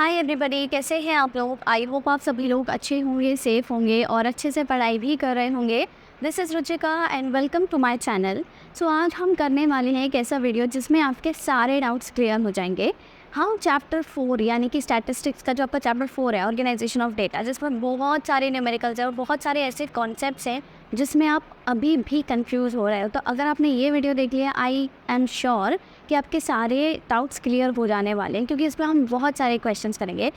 Hi everybody, कैसे हैं आप लोग। आई होप आप सभी लोग अच्छे होंगे, सेफ होंगे और अच्छे से पढ़ाई भी कर रहे होंगे। This is Ruchika and welcome to my channel. So आज हम करने वाले हैं एक ऐसा वीडियो जिसमें आपके सारे डाउट्स क्लियर हो जाएंगे। हम चैप्टर 4 यानी कि स्टैटिस्टिक्स का जो आपका चैप्टर 4 है, ऑर्गेनाइजेशन ऑफ डेटा, जिसमें बहुत सारे न्यूमेरिकल्स हैं और बहुत सारे ऐसे कॉन्सेप्ट्स हैं जिसमें आप अभी भी कंफ्यूज हो रहे हो। तो अगर आपने ये वीडियो देख लिया, आई एम श्योर कि आपके सारे डाउट्स क्लियर हो जाने वाले हैं, क्योंकि इसमें हम बहुत सारे क्वेश्चंस करेंगे।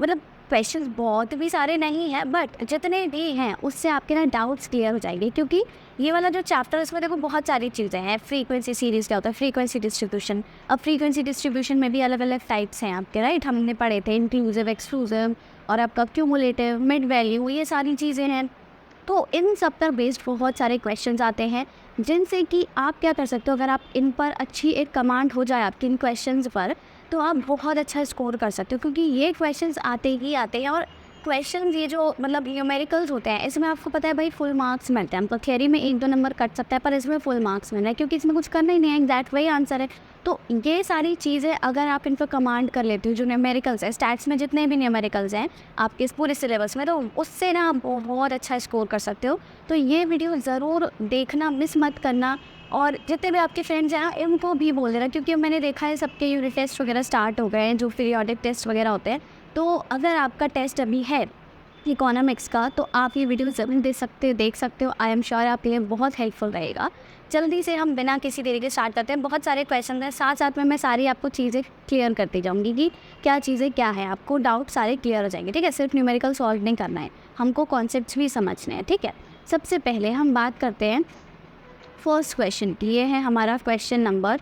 मतलब क्वेश्चंस बहुत भी सारे नहीं हैं, बट जितने भी हैं उससे आपके ना डाउट्स क्लियर हो जाएंगे। क्योंकि ये वाला जो चैप्टर है इसमें देखो बहुत सारी चीज़ें हैं। फ्रीक्वेंसी सीरीज़ क्या होता है, फ्रीक्वेंसी डिस्ट्रीब्यूशन। अब फ्रीक्वेंसी डिस्ट्रीब्यूशन में भी अलग अलग टाइप्स हैं आपके, राइट। हमने पढ़े थे इंक्लूसिव, एक्सक्लूसिव और आपका क्यूमुलेटिव, मिड वैल्यू, ये सारी चीज़ें हैं। तो इन सब पर बेस्ड बहुत सारे क्वेश्चंस आते हैं जिनसे कि आप क्या कर सकते हो। अगर आप इन पर अच्छी एक कमांड हो जाए आपके इन क्वेश्चंस पर, तो आप बहुत अच्छा स्कोर कर सकते हो। क्योंकि ये क्वेश्चंस आते ही आते हैं और क्वेश्चंस ये जो मतलब न्यूमेरिकल्स होते हैं, इसमें आपको पता है भाई फुल मार्क्स मिलते हैं। मतलब थियरी में 1-2 नंबर कट सकता है, पर इसमें फुल मार्क्स मिल रहा है क्योंकि इसमें कुछ करना ही नहीं है, एग्जैक्ट वही आंसर है। तो ये सारी चीज़ें अगर आप इन पर कमांड कर लेते हो, जो न्यूमेरिकल्स है, स्टैट्स में जितने भी न्यूमेरिकल्स हैं आपके इस पूरे सिलेबस में, तो उससे ना आप बहुत अच्छा स्कोर कर सकते हो। तो ये वीडियो ज़रूर देखना, मिस मत करना। और जितने भी आपके फ्रेंड्स हैं इनको भी बोल देना, क्योंकि मैंने देखा है सबके यूनिट टेस्ट वगैरह स्टार्ट हो गए हैं, जो पीरियोडिक टेस्ट वगैरह होते हैं। तो अगर आपका टेस्ट अभी है इकोनॉमिक्स का, तो आप ये वीडियो ज़रूर देख सकते हो। आई एम श्योर आपके लिए बहुत हेल्पफुल रहेगा। जल्दी से हम बिना किसी देरी के स्टार्ट करते हैं। बहुत सारे क्वेश्चन हैं, साथ साथ में मैं सारी आपको चीज़ें क्लियर करती जाऊंगी कि क्या चीज़ें क्या है। आपको डाउट सारे क्लियर हो जाएंगे, ठीक है। सिर्फ न्यूमेरिकल सॉल्व नहीं करना है, हमको कॉन्सेप्ट्स भी समझने हैं, ठीक है। सबसे पहले हम बात करते हैं फर्स्ट क्वेश्चन की। ये है हमारा क्वेश्चन नंबर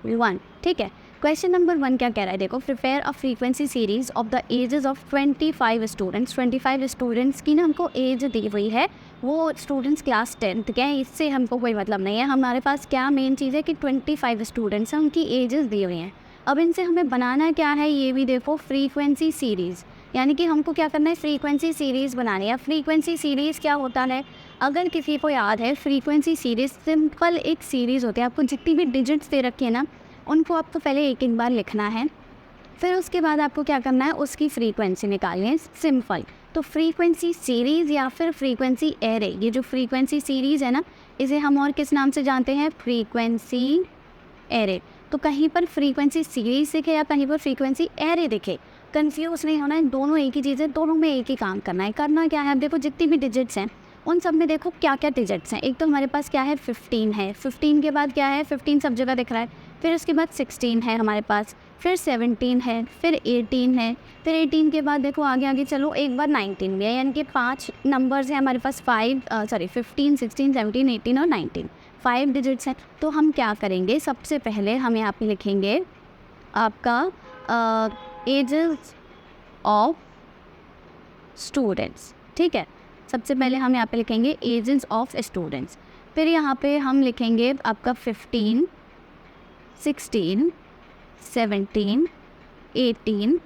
1, ठीक है। क्वेश्चन नंबर 1 क्या कह रहा है, देखो। Prepare a frequency series of the ages of 25 students. 25 students की ना हमको एज दी हुई है। वो स्टूडेंट्स क्लास 10th के हैं, इससे हमको कोई मतलब नहीं है। हमारे पास क्या मेन चीज़ है कि 25 स्टूडेंट्स हैं, उनकी एजेस दी हुई हैं। अब इनसे हमें बनाना क्या है, ये भी देखो, फ्रीक्वेंसी सीरीज़। यानी कि हमको क्या करना है, फ्रीक्वेंसी सीरीज़ बनानी है। फ्रीक्वेंसी सीरीज़ क्या होता है, अगर किसी को याद है, फ्रीक्वेंसी सीरीज़ सिंपल एक सीरीज़ होती है। आपको जितनी भी डिजिट्स दे रखी है ना, उनको आपको पहले एक एक बार लिखना है, फिर उसके बाद आपको क्या करना है, उसकी फ्रीक्वेंसी निकालनी है, सिंपल। तो फ्रीक्वेंसी सीरीज़ या फिर फ्रीक्वेंसी एरे, ये जो फ्रीक्वेंसी सीरीज़ है ना, इसे हम और किस नाम से जानते हैं, फ्रीक्वेंसी एरे। तो कहीं पर फ्रीक्वेंसी सीरीज़ दिखे या कहीं पर फ्रीक्वेंसी एरे दिखे, कंफ्यूज नहीं होना है। दोनों एक ही चीज़ है, दोनों में एक ही काम करना है। करना क्या है, अब देखो जितनी भी डिजिट्स हैं उन सब में देखो क्या क्या डिजिट्स हैं। एक तो हमारे पास क्या है, 15 है। 15 के बाद क्या है, 15 सब जगह दिख रहा है। फिर उसके बाद 16 है हमारे पास, फिर 17 है, फिर 18 है, फिर 18 के बाद देखो आगे आगे चलो, एक बार 19 भी है। यानी कि 5 नंबर्स हैं हमारे पास, 15, 16, 17, 18 और 19, 5 डिजिट्स हैं। तो हम क्या करेंगे, सबसे पहले हम यहाँ पे लिखेंगे आपका एजेस ऑफ स्टूडेंट्स, ठीक है। सबसे पहले हम यहाँ पे लिखेंगे एजेस ऑफ स्टूडेंट्स। फिर यहाँ पे हम लिखेंगे आपका 15, 16, 17, 18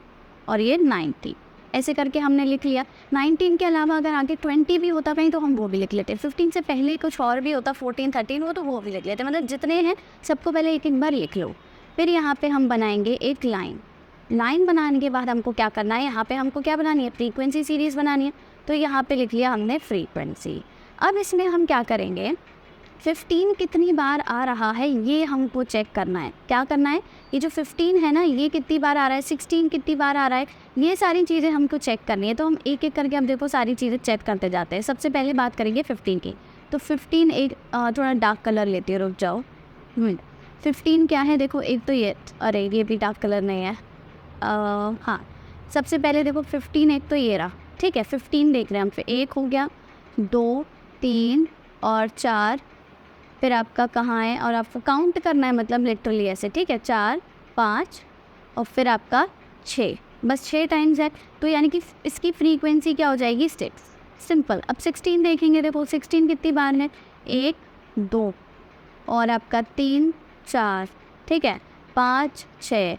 और ये 19। ऐसे करके हमने लिख लिया। 19 के अलावा अगर आगे 20 भी होता कहीं तो हम वो भी लिख लेते। 15 से पहले कुछ और भी होता, 14, 13, वो तो वो भी लिख लेते। मतलब जितने हैं सबको पहले एक एक बार लिख लो। फिर यहाँ पे हम बनाएंगे एक लाइन। लाइन बनाने के बाद हमको क्या करना है, यहाँ पे हमको क्या बनानी है, फ्रीक्वेंसी सीरीज़ बनानी है। तो यहाँ पे लिख लिया हमने फ्रीक्वेंसी। अब इसमें हम क्या करेंगे, 15 कितनी बार आ रहा है ये हमको चेक करना है। क्या करना है, ये जो 15 है ना, ये कितनी बार आ रहा है, 16 कितनी बार आ रहा है, ये सारी चीज़ें हमको चेक करनी है। तो हम एक एक करके अब देखो सारी चीज़ें चेक करते जाते हैं। सबसे पहले बात करेंगे 15 की। तो 15 एक थोड़ा डार्क कलर लेती है, रुक जाओ। 15 क्या है, देखो एक तो ये, अरे ये भी डार्क कलर नहीं है। हाँ, सबसे पहले देखो 15 एक तो ये रहा, ठीक है। 15 देख रहे हैं हम। फिर 1 हो गया, 2, 3 और 4। फिर आपका कहाँ है, और आपको काउंट करना है, मतलब लिटरली ऐसे, ठीक है। 4, 5 और फिर आपका 6, बस 6 टाइम्स है। तो यानी कि इसकी फ्रीक्वेंसी क्या हो जाएगी, 6, सिंपल। अब 16 देखेंगे, देखो 16 कितनी बार है, 1, 2 और आपका 3, 4, ठीक है, 5, 6,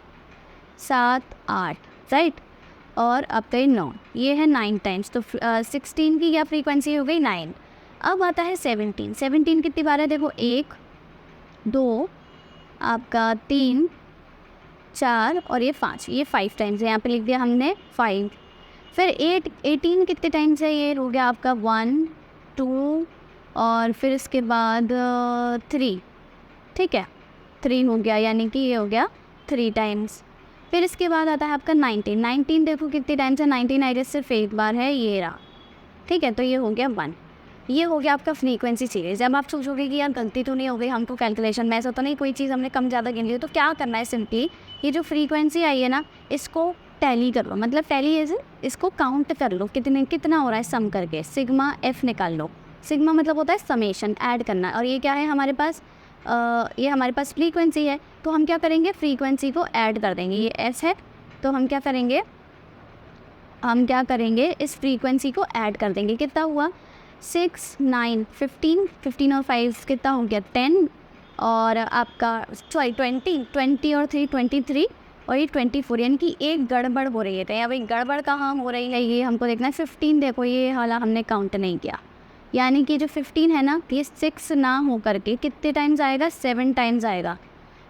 7, 8, राइट। और आपका ये 9, ये है 9 टाइम्स। तो 16 की क्या फ्रीक्वेंसी हो गई, 9। अब आता है 17। 17 कितनी बार है, देखो 1, 2, आपका 3, 4 और ये 5, ये 5 टाइम्स है, यहाँ पे लिख दिया हमने 5। फिर 18 कितने टाइम्स है, ये हो गया आपका 1 2 और फिर इसके बाद 3, ठीक है 3 हो गया, यानी कि ये हो गया 3 टाइम्स। फिर इसके बाद आता है आपका 19 देखो कितने टाइम्स है, 19 आई गेस सिर्फ एक बार है, ये रहा, ठीक है, तो ये हो गया 1। ये हो गया आपका फ्रीक्वेंसी सीरीज। जब आप सोचोगे कि यार गलती तो नहीं हो गई हमको कैलकुलेशन में, ऐसा तो नहीं कोई चीज़ हमने कम ज़्यादा गिन ली, तो क्या करना है, सिंपली ये जो फ्रीक्वेंसी आई है ना इसको टैली कर लो, मतलब टैली एज इसको काउंट कर लो कितना हो रहा है, सम करके सिग्मा एफ निकाल लो। सिग्मा मतलब होता है समेशन, ऐड करना, और ये क्या है हमारे पास, ये हमारे पास फ्रीक्वेंसी है, तो हम क्या करेंगे फ्रीक्वेंसी को ऐड कर देंगे, ये एस है तो हम क्या करेंगे इस फ्रीक्वेंसी को ऐड कर देंगे। कितना हुआ 6 9 15 और 5 कितना हो गया 10 और आपका 20 और 3 23 और ये 24, यानी कि एक गड़बड़ हो रही है। अब एक गड़बड़ कहाँ हो रही है ये हमको देखना है। 15 देखो ये हालांकि हमने काउंट नहीं किया, यानी कि जो 15 है ना ये 6 ना हो करके कितने टाइम्स आएगा, 7 टाइम्स आएगा।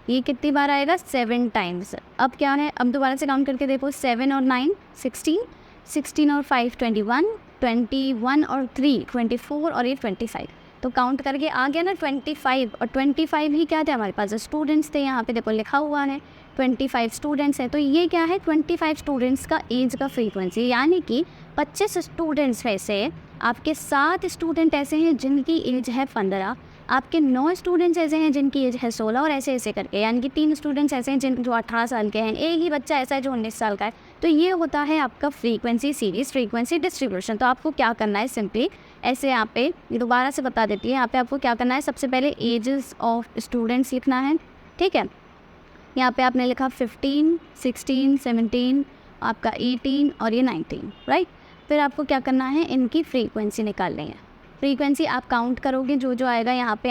ये कितनी बार आएगा, 7 टाइम्स। अब क्या है, अब दोबारा से काउंट करके देखो, 7 और 9 16 और 5 21 और 3 24 और ये 25, तो काउंट करके आ गया ना 25। और 25 ही क्या थे हमारे पास, स्टूडेंट्स थे, यहाँ पे देखो लिखा हुआ है 25 स्टूडेंट्स हैं, तो ये क्या है 25 स्टूडेंट्स का एज का फ्रीक्वेंसी, यानी कि 25 स्टूडेंट्स में से आपके 7 स्टूडेंट ऐसे हैं जिनकी एज है 15, आपके 9 स्टूडेंट्स ऐसे हैं जिनकी एज है 16 और ऐसे ऐसे करके, यानी कि 3 स्टूडेंट्स ऐसे हैं जो 18 साल के हैं, एक ही बच्चा ऐसा है जो 19 साल का है। तो ये होता है आपका फ्रीक्वेंसी सीरीज, फ्रीक्वेंसी डिस्ट्रीब्यूशन। तो आपको क्या करना है, सिंपली ऐसे यहाँ पे दोबारा से बता देती है, यहाँ पे आपको क्या करना है, सबसे पहले एजेस ऑफ स्टूडेंट्स लिखना है, ठीक है। यहाँ पे आपने लिखा 15 16 17 आपका 18 और ये 19, राइट। फिर आपको क्या करना है, इनकी फ्रीक्वेंसी निकालनी है। फ्रीक्वेंसी आप काउंट करोगे, जो जो आएगा यहाँ पे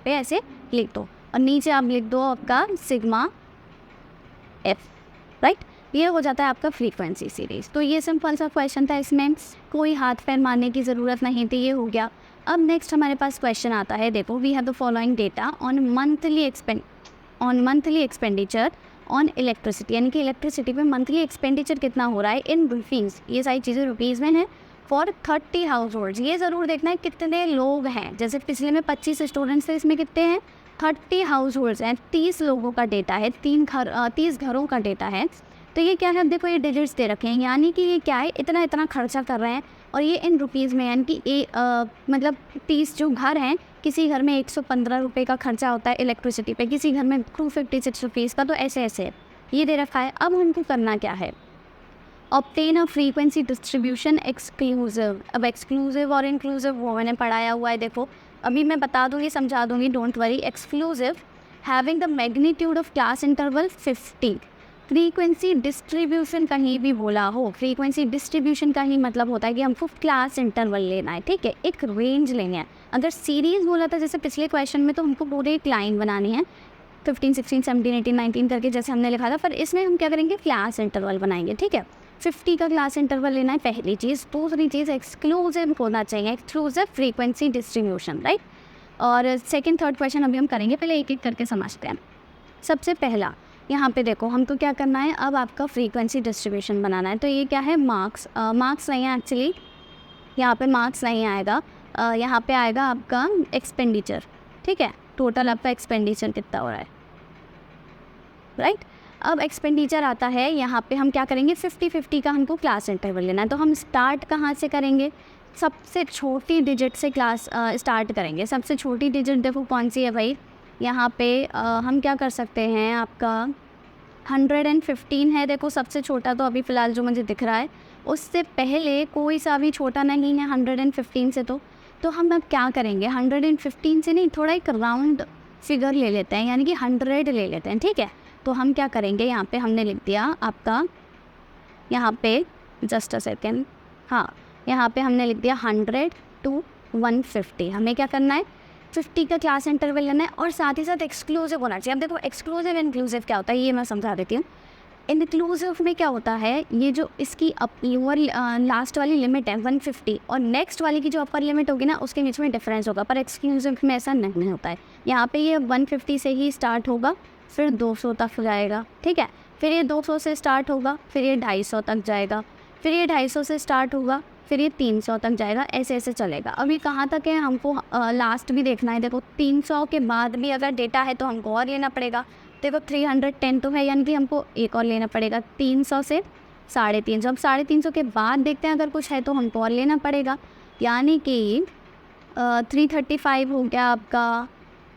ऐसे लिख दो, और नीचे आप लिख दो आपका सिग्मा एफ, राइट। ये हो जाता है आपका फ्रीक्वेंसी सीरीज। तो ये सिंपल सा क्वेश्चन था, इसमें कोई हाथ पैर मारने की ज़रूरत नहीं थी, ये हो गया। अब नेक्स्ट हमारे पास क्वेश्चन आता है, देखो we have the following data on monthly expenditure on electricity, यानी कि इलेक्ट्रिसिटी पे मंथली एक्सपेंडिचर कितना हो रहा है इन रुपीज़, ये सारी चीज़ें रुपीज़ में है, फॉर 30 हाउस होल्ड्स। ये ज़रूर देखना है कितने लोग हैं, जैसे पिछले में 25 स्टूडेंट्स थे, इसमें कितने हैं 30 हाउस होल्ड्स हैं, 30 लोगों का डेटा है, 30 घरों का डेटा है। तो ये क्या है, अब देखो ये डिजिट्स दे रखे हैं, यानी कि ये क्या है, इतना खर्चा कर रहे हैं, और ये इन रुपीज़ में, यानी कि मतलब 30 जो घर हैं, किसी घर में 115 रुपये का खर्चा होता है इलेक्ट्रिसिटी पे, किसी घर में 256 रुपीज़ का, तो ऐसे ये दे रखा है। अब हमको करना क्या है, obtain a frequency distribution exclusive. अब एक्सक्लूसिव और इंक्लूसिव वो मैंने पढ़ाया हुआ है, देखो अभी मैं बता दूँगी, समझा दूँगी, don't worry. Exclusive having the magnitude of class interval 50। Frequency distribution कहीं भी बोला हो, फ्रीक्वेंसी डिस्ट्रीब्यूशन का ही मतलब होता है कि हमको क्लास इंटरवल लेना है, ठीक है, एक रेंज लेनी है। अगर सीरीज़ बोला था जैसे पिछले क्वेश्चन में, तो हमको पूरे एक लाइन बनानी है 15 16 17 18 19 करके, जैसे हमने लिखा था। पर इसमें हम क्या करेंगे, क्लास इंटरवल बनाएंगे, ठीक है। 50 का क्लास इंटरवल लेना है, पहली चीज़। दूसरी चीज़ एक्सक्लूसिव होना चाहिए, एक्सक्लूसिव फ्रीक्वेंसी डिस्ट्रीब्यूशन, राइट। और सेकेंड थर्ड क्वेश्चन अभी हम करेंगे, पहले एक एक करके समझते हैं। सबसे पहला यहाँ पे देखो हमको क्या करना है, अब आपका फ्रीक्वेंसी डिस्ट्रीब्यूशन बनाना है। तो ये क्या है, मार्क्स नहीं है एक्चुअली, यहाँ पे मार्क्स नहीं आएगा, यहाँ पे आएगा आपका एक्सपेंडिचर, ठीक है। टोटल आपका एक्सपेंडिचर कितना हो रहा है, राइट। अब एक्सपेंडिचर आता है, यहाँ पे हम क्या करेंगे, 50-50 का हमको क्लास इंटरवल लेना है। तो हम स्टार्ट कहाँ से करेंगे, सबसे छोटी डिजिट से क्लास स्टार्ट करेंगे। सबसे छोटी डिजिट देखो कौन सी है भाई, यहाँ पे हम क्या कर सकते हैं, आपका 115 है, देखो सबसे छोटा तो अभी फ़िलहाल जो मुझे दिख रहा है, उससे पहले कोई सा भी छोटा नहीं है 115 से। तो हम अब क्या करेंगे, 115 से नहीं, थोड़ा एक राउंड फिगर ले लेते हैं, यानी कि 100 ले लेते हैं, ठीक है। तो हम क्या करेंगे, यहाँ पे हमने लिख दिया आपका, यहाँ पे जस्ट अ सेकेंड, हाँ यहाँ पे हमने लिख दिया 100 to 150। हमें क्या करना है, 50 का क्लास इंटरवल लेना है, और साथ ही साथ एक्सक्लूसिव होना चाहिए। अब देखो एक्सक्लूसिव इंक्लूसिव क्या होता है, ये मैं समझा देती हूँ। इंक्लूसिव में क्या होता है, ये जो इसकी लोअर लास्ट वाली लिमिट है 150, और नेक्स्ट वाली की जो अपर लिमिट होगी ना, उसके बीच में डिफरेंस होगा। पर एक्सक्लूसिव में ऐसा नहीं होता है, यहाँ पे ये 150 से ही स्टार्ट होगा, फिर 200 तक जाएगा, ठीक है। फिर ये 200 से स्टार्ट होगा, फिर ये 250 तक जाएगा, फिर ये 250 से स्टार्ट होगा, फिर ये 300 तक जाएगा, ऐसे ऐसे चलेगा। अभी कहाँ तक है हमको लास्ट भी देखना है। देखो 300 के बाद भी अगर डेटा है तो हमको और लेना पड़ेगा। देखो 310 तो है, यानी कि हमको एक और लेना पड़ेगा 300 से 350। अब 350 के बाद देखते हैं अगर कुछ है तो हमको और लेना पड़ेगा, यानी कि 335 हो गया आपका,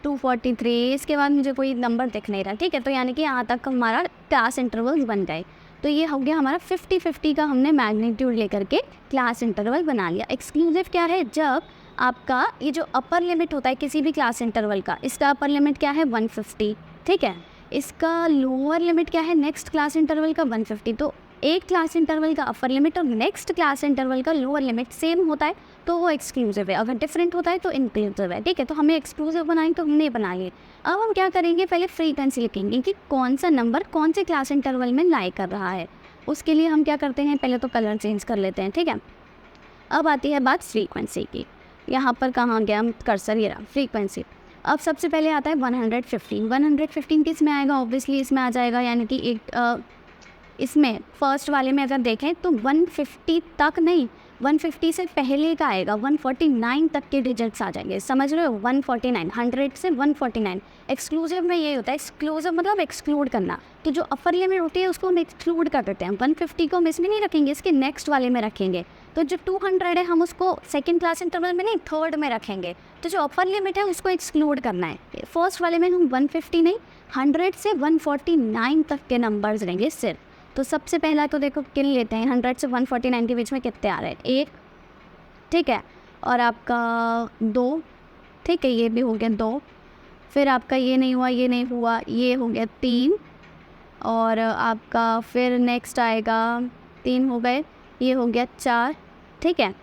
243। इसके बाद मुझे कोई नंबर दिख नहीं रहा, ठीक है। तो यानी कि यहाँ तक हमारा क्लास इंटरवल्स बन गए। तो ये हो गया हमारा 50-50 का हमने मैग्नीट्यूड लेकर के क्लास इंटरवल बना लिया। एक्सक्लूसिव क्या है, जब आपका ये जो अपर लिमिट होता है किसी भी क्लास इंटरवल का, इसका अपर लिमिट क्या है 150, ठीक है। इसका लोअर लिमिट क्या है नेक्स्ट क्लास इंटरवल का 150। तो एक क्लास इंटरवल का अपर लिमिट और नेक्स्ट क्लास इंटरवल का लोअर लिमिट सेम होता है तो वो एक्सक्लूसिव है, अगर डिफरेंट होता है तो इंक्लूसिव है, ठीक है। तो हमें एक्सक्लूसिव बनाएंगे तो हमने बना लिए। अब हम क्या करेंगे, पहले फ्रीक्वेंसी लिखेंगे कि कौन सा नंबर कौन से क्लास इंटरवल में लाई कर रहा है। उसके लिए हम क्या करते हैं, पहले तो कलर चेंज कर लेते हैं, ठीक है। अब आती है बात फ्रीक्वेंसी की। यहाँ पर कहाँ गया कर्सर, ये रहा फ्रीक्वेंसी। अब सबसे पहले आता है 115। 115 किस में आएगा, ऑब्वियसली इसमें आ जाएगा, यानी कि एक इसमें फर्स्ट वाले में अगर देखें तो 150 तक नहीं, 150 से पहले का आएगा, 149 तक के डिजिट्स आ जाएंगे, समझ रहे हो। 149, 100 से 149। एक्सक्लूसिव में ये होता है, एक्सक्लूसिव मतलब एक्सक्लूड करना। तो जो अपर लिमिट होती है उसको हम एक्सक्लूड कर देते हैं। 150 को हम इसमें नहीं रखेंगे, इसके नेक्स्ट वाले में रखेंगे। तो जो 200 है हम उसको सेकंड क्लास इंटरवल में नहीं, थर्ड में रखेंगे। तो जो अपर लिमिट है उसको एक्सक्लूड करना है। फर्स्ट वाले में हम 150 नहीं, 100 से 149 तक के नंबर्स रहेंगे सिर्फ। तो सबसे पहला तो देखो किन लेते हैं, 100 से 149 के बीच में कितने आ रहे हैं, 1, ठीक है, और आपका 2, ठीक है, ये भी हो गया 2। फिर आपका ये नहीं हुआ, ये नहीं हुआ, ये हो गया 3, और आपका फिर नेक्स्ट आएगा 3 हो गए, ये हो गया 4, ठीक है।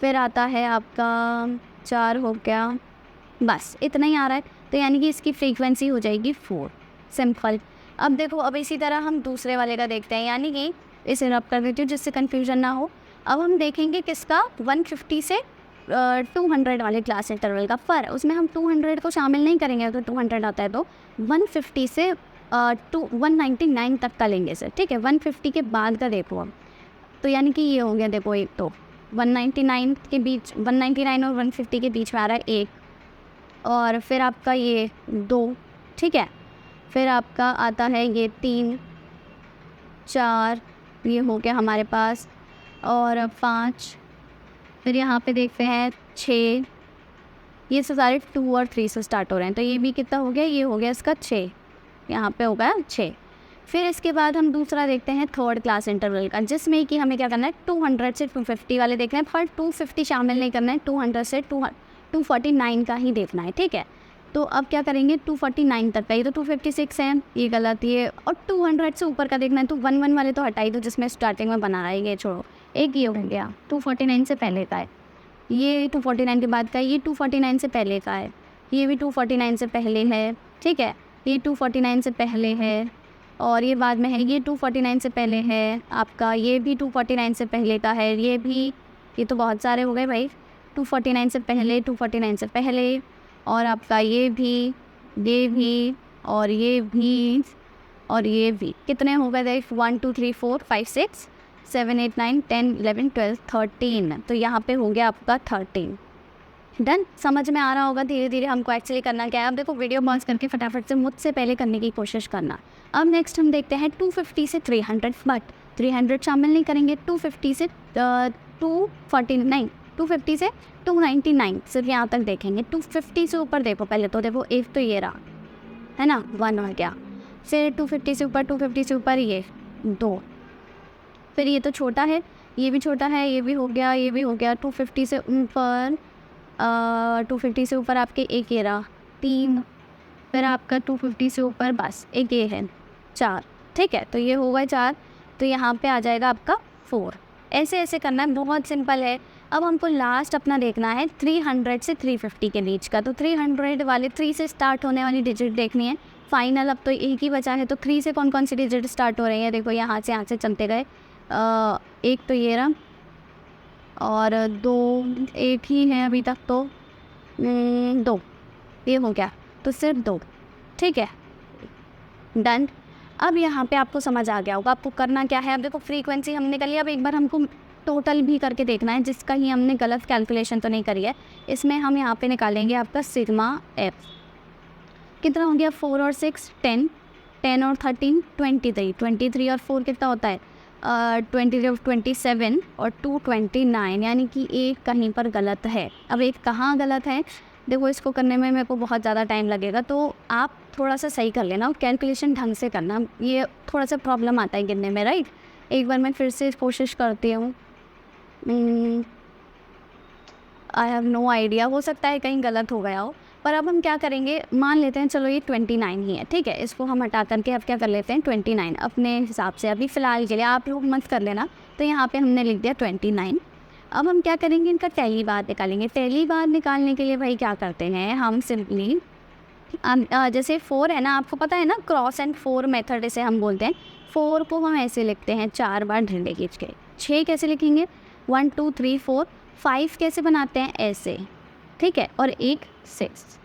फिर आता है आपका 4 हो गया, बस इतना ही आ रहा है। तो यानी कि इसकी फ्रीक्वेंसी हो जाएगी 4, सिंपल। अब देखो, अब इसी तरह हम दूसरे वाले का देखते हैं, यानी कि इसे रब कर देती हूँ जिससे कन्फ्यूजन ना हो। अब हम देखेंगे किसका, 150 से 200 वाले क्लास इंटरवल का। पर उसमें हम 200 को शामिल नहीं करेंगे, अगर 200 आता है तो 150 से 199 तक का लेंगे सर, ठीक है। 150 के बाद का देखो अब, तो यानी कि ये हो गया, देखो एक तो 199 के बीच, 199 और 150 के बीच में आ रहा है 1, और फिर आपका ये 2, ठीक है। फिर आपका आता है ये 3, 4, ये हो गया हमारे पास, और 5, फिर यहाँ पे देखते हैं 6, ये सारे 2 और 3 से स्टार्ट हो रहे हैं। तो ये भी कितना हो गया, ये हो गया इसका 6, यहाँ पे हो गया 6। फिर इसके बाद हम दूसरा देखते हैं थर्ड क्लास इंटरवल का, जिसमें कि हमें क्या करना है, 200 से 250 वाले देखना है, पर 250 शामिल नहीं करना है, 200 से 249 का ही देखना है, ठीक है। तो अब क्या करेंगे, 249 तक का, ये तो 256 है, ये गलत, ये, और 200 से ऊपर का देखना है। तो 11 वाले तो हटाई दो जिसमें स्टार्टिंग में बना रहा है, ये छोड़ो। एक ये हो गया 249 से पहले का है, ये 249 के बाद का है, ये 249 से पहले का है, ये भी 249 से पहले है, ठीक है, ये 249 से पहले है, और ये बाद में है, ये 249 से पहले है आपका, ये भी 249 से पहले का है, ये भी, ये तो बहुत सारे हो गए भाई, 249 से पहले, 249 से पहले, और आपका ये भी, और ये भी, और ये भी, कितने हो गए देख, 1 2 3 4 5 6 7 8 9 10 11 12 13। तो यहाँ पे हो गया आपका 13। डन, समझ में आ रहा होगा धीरे धीरे हमको एक्चुअली करना क्या है। अब देखो वीडियो पॉज करके फटाफट से मुझसे पहले करने की कोशिश करना। अब नेक्स्ट हम देखते हैं 250 से 300, बट 300 शामिल नहीं करेंगे। 250 से 249, 250 से 299, सिर्फ यहाँ तक देखेंगे। 250 से ऊपर देखो, पहले तो देखो एक तो ये रहा है ना, 1 हो गया, फिर 250 से ऊपर, 250 से ऊपर ये 2, फिर ये तो छोटा है, ये भी छोटा है, ये भी हो गया, ये भी हो गया। 250 से ऊपर 250 से ऊपर आपके एक ये रहा 3, फिर आपका 250 से ऊपर बस एक ये है 4, ठीक है। तो ये होगा 4, तो यहाँ पे आ जाएगा आपका 4। ऐसे ऐसे करना है, बहुत सिंपल है। अब हमको लास्ट अपना देखना है 300 से 350 के बीच का। तो 300 वाले 3 से स्टार्ट होने वाली डिजिट देखनी है। फाइनल अब तो एक ही बचा है, तो 3 से कौन कौन सी डिजिट स्टार्ट हो रही है, देखो यहाँ से चलते गए। एक तो ये रहा, और 2, एक ही है अभी तक, तो 2, ये हो गया, तो सिर्फ 2, ठीक है, डन। अब यहाँ पे आपको समझ आ गया होगा आपको करना क्या है। अब देखो फ्रीक्वेंसी हमने कर लिया, अब एक बार हमको टोटल भी करके देखना है, जिसका ही हमने गलत कैलकुलेशन तो नहीं करी है। इसमें हम यहाँ पे निकालेंगे आपका सिग्मा एफ, कितना हो गया 4 और 6 10, 10 और 13 23, 23 और 4 कितना होता है 27 और 2 29, यानी कि एक कहीं पर गलत है। अब एक कहाँ गलत है, देखो इसको करने में मेरे को बहुत ज़्यादा टाइम लगेगा, तो आप थोड़ा सा सही कर लेना और कैलकुलेशन ढंग से करना, ये थोड़ा सा प्रॉब्लम आता है गिनने में, राइट। एक बार मैं फिर से कोशिश करती हूँ। आई हैव नो आइडिया, हो सकता है कहीं गलत हो गया हो, पर अब हम क्या करेंगे, मान लेते हैं चलो ये 29 ही है, ठीक है। इसको हम हटा करके अब क्या कर लेते हैं 29 अपने हिसाब से, अभी फ़िलहाल के लिए आप लोग मत कर लेना। तो यहाँ पे हमने लिख दिया 29। अब हम क्या करेंगे, इनका पहली बार निकालेंगे। पहली बार निकालने के लिए भाई क्या करते हैं हम, सिंपली जैसे 4 है ना, आपको पता है ना क्रॉस एंड 4 मेथड इसे हम बोलते हैं। 4 को हम ऐसे लिखते हैं 4 बार डंडे खींच के। 6 कैसे लिखेंगे 1 2 3 4। 5 कैसे बनाते हैं ऐसे, ठीक है, और एक 6।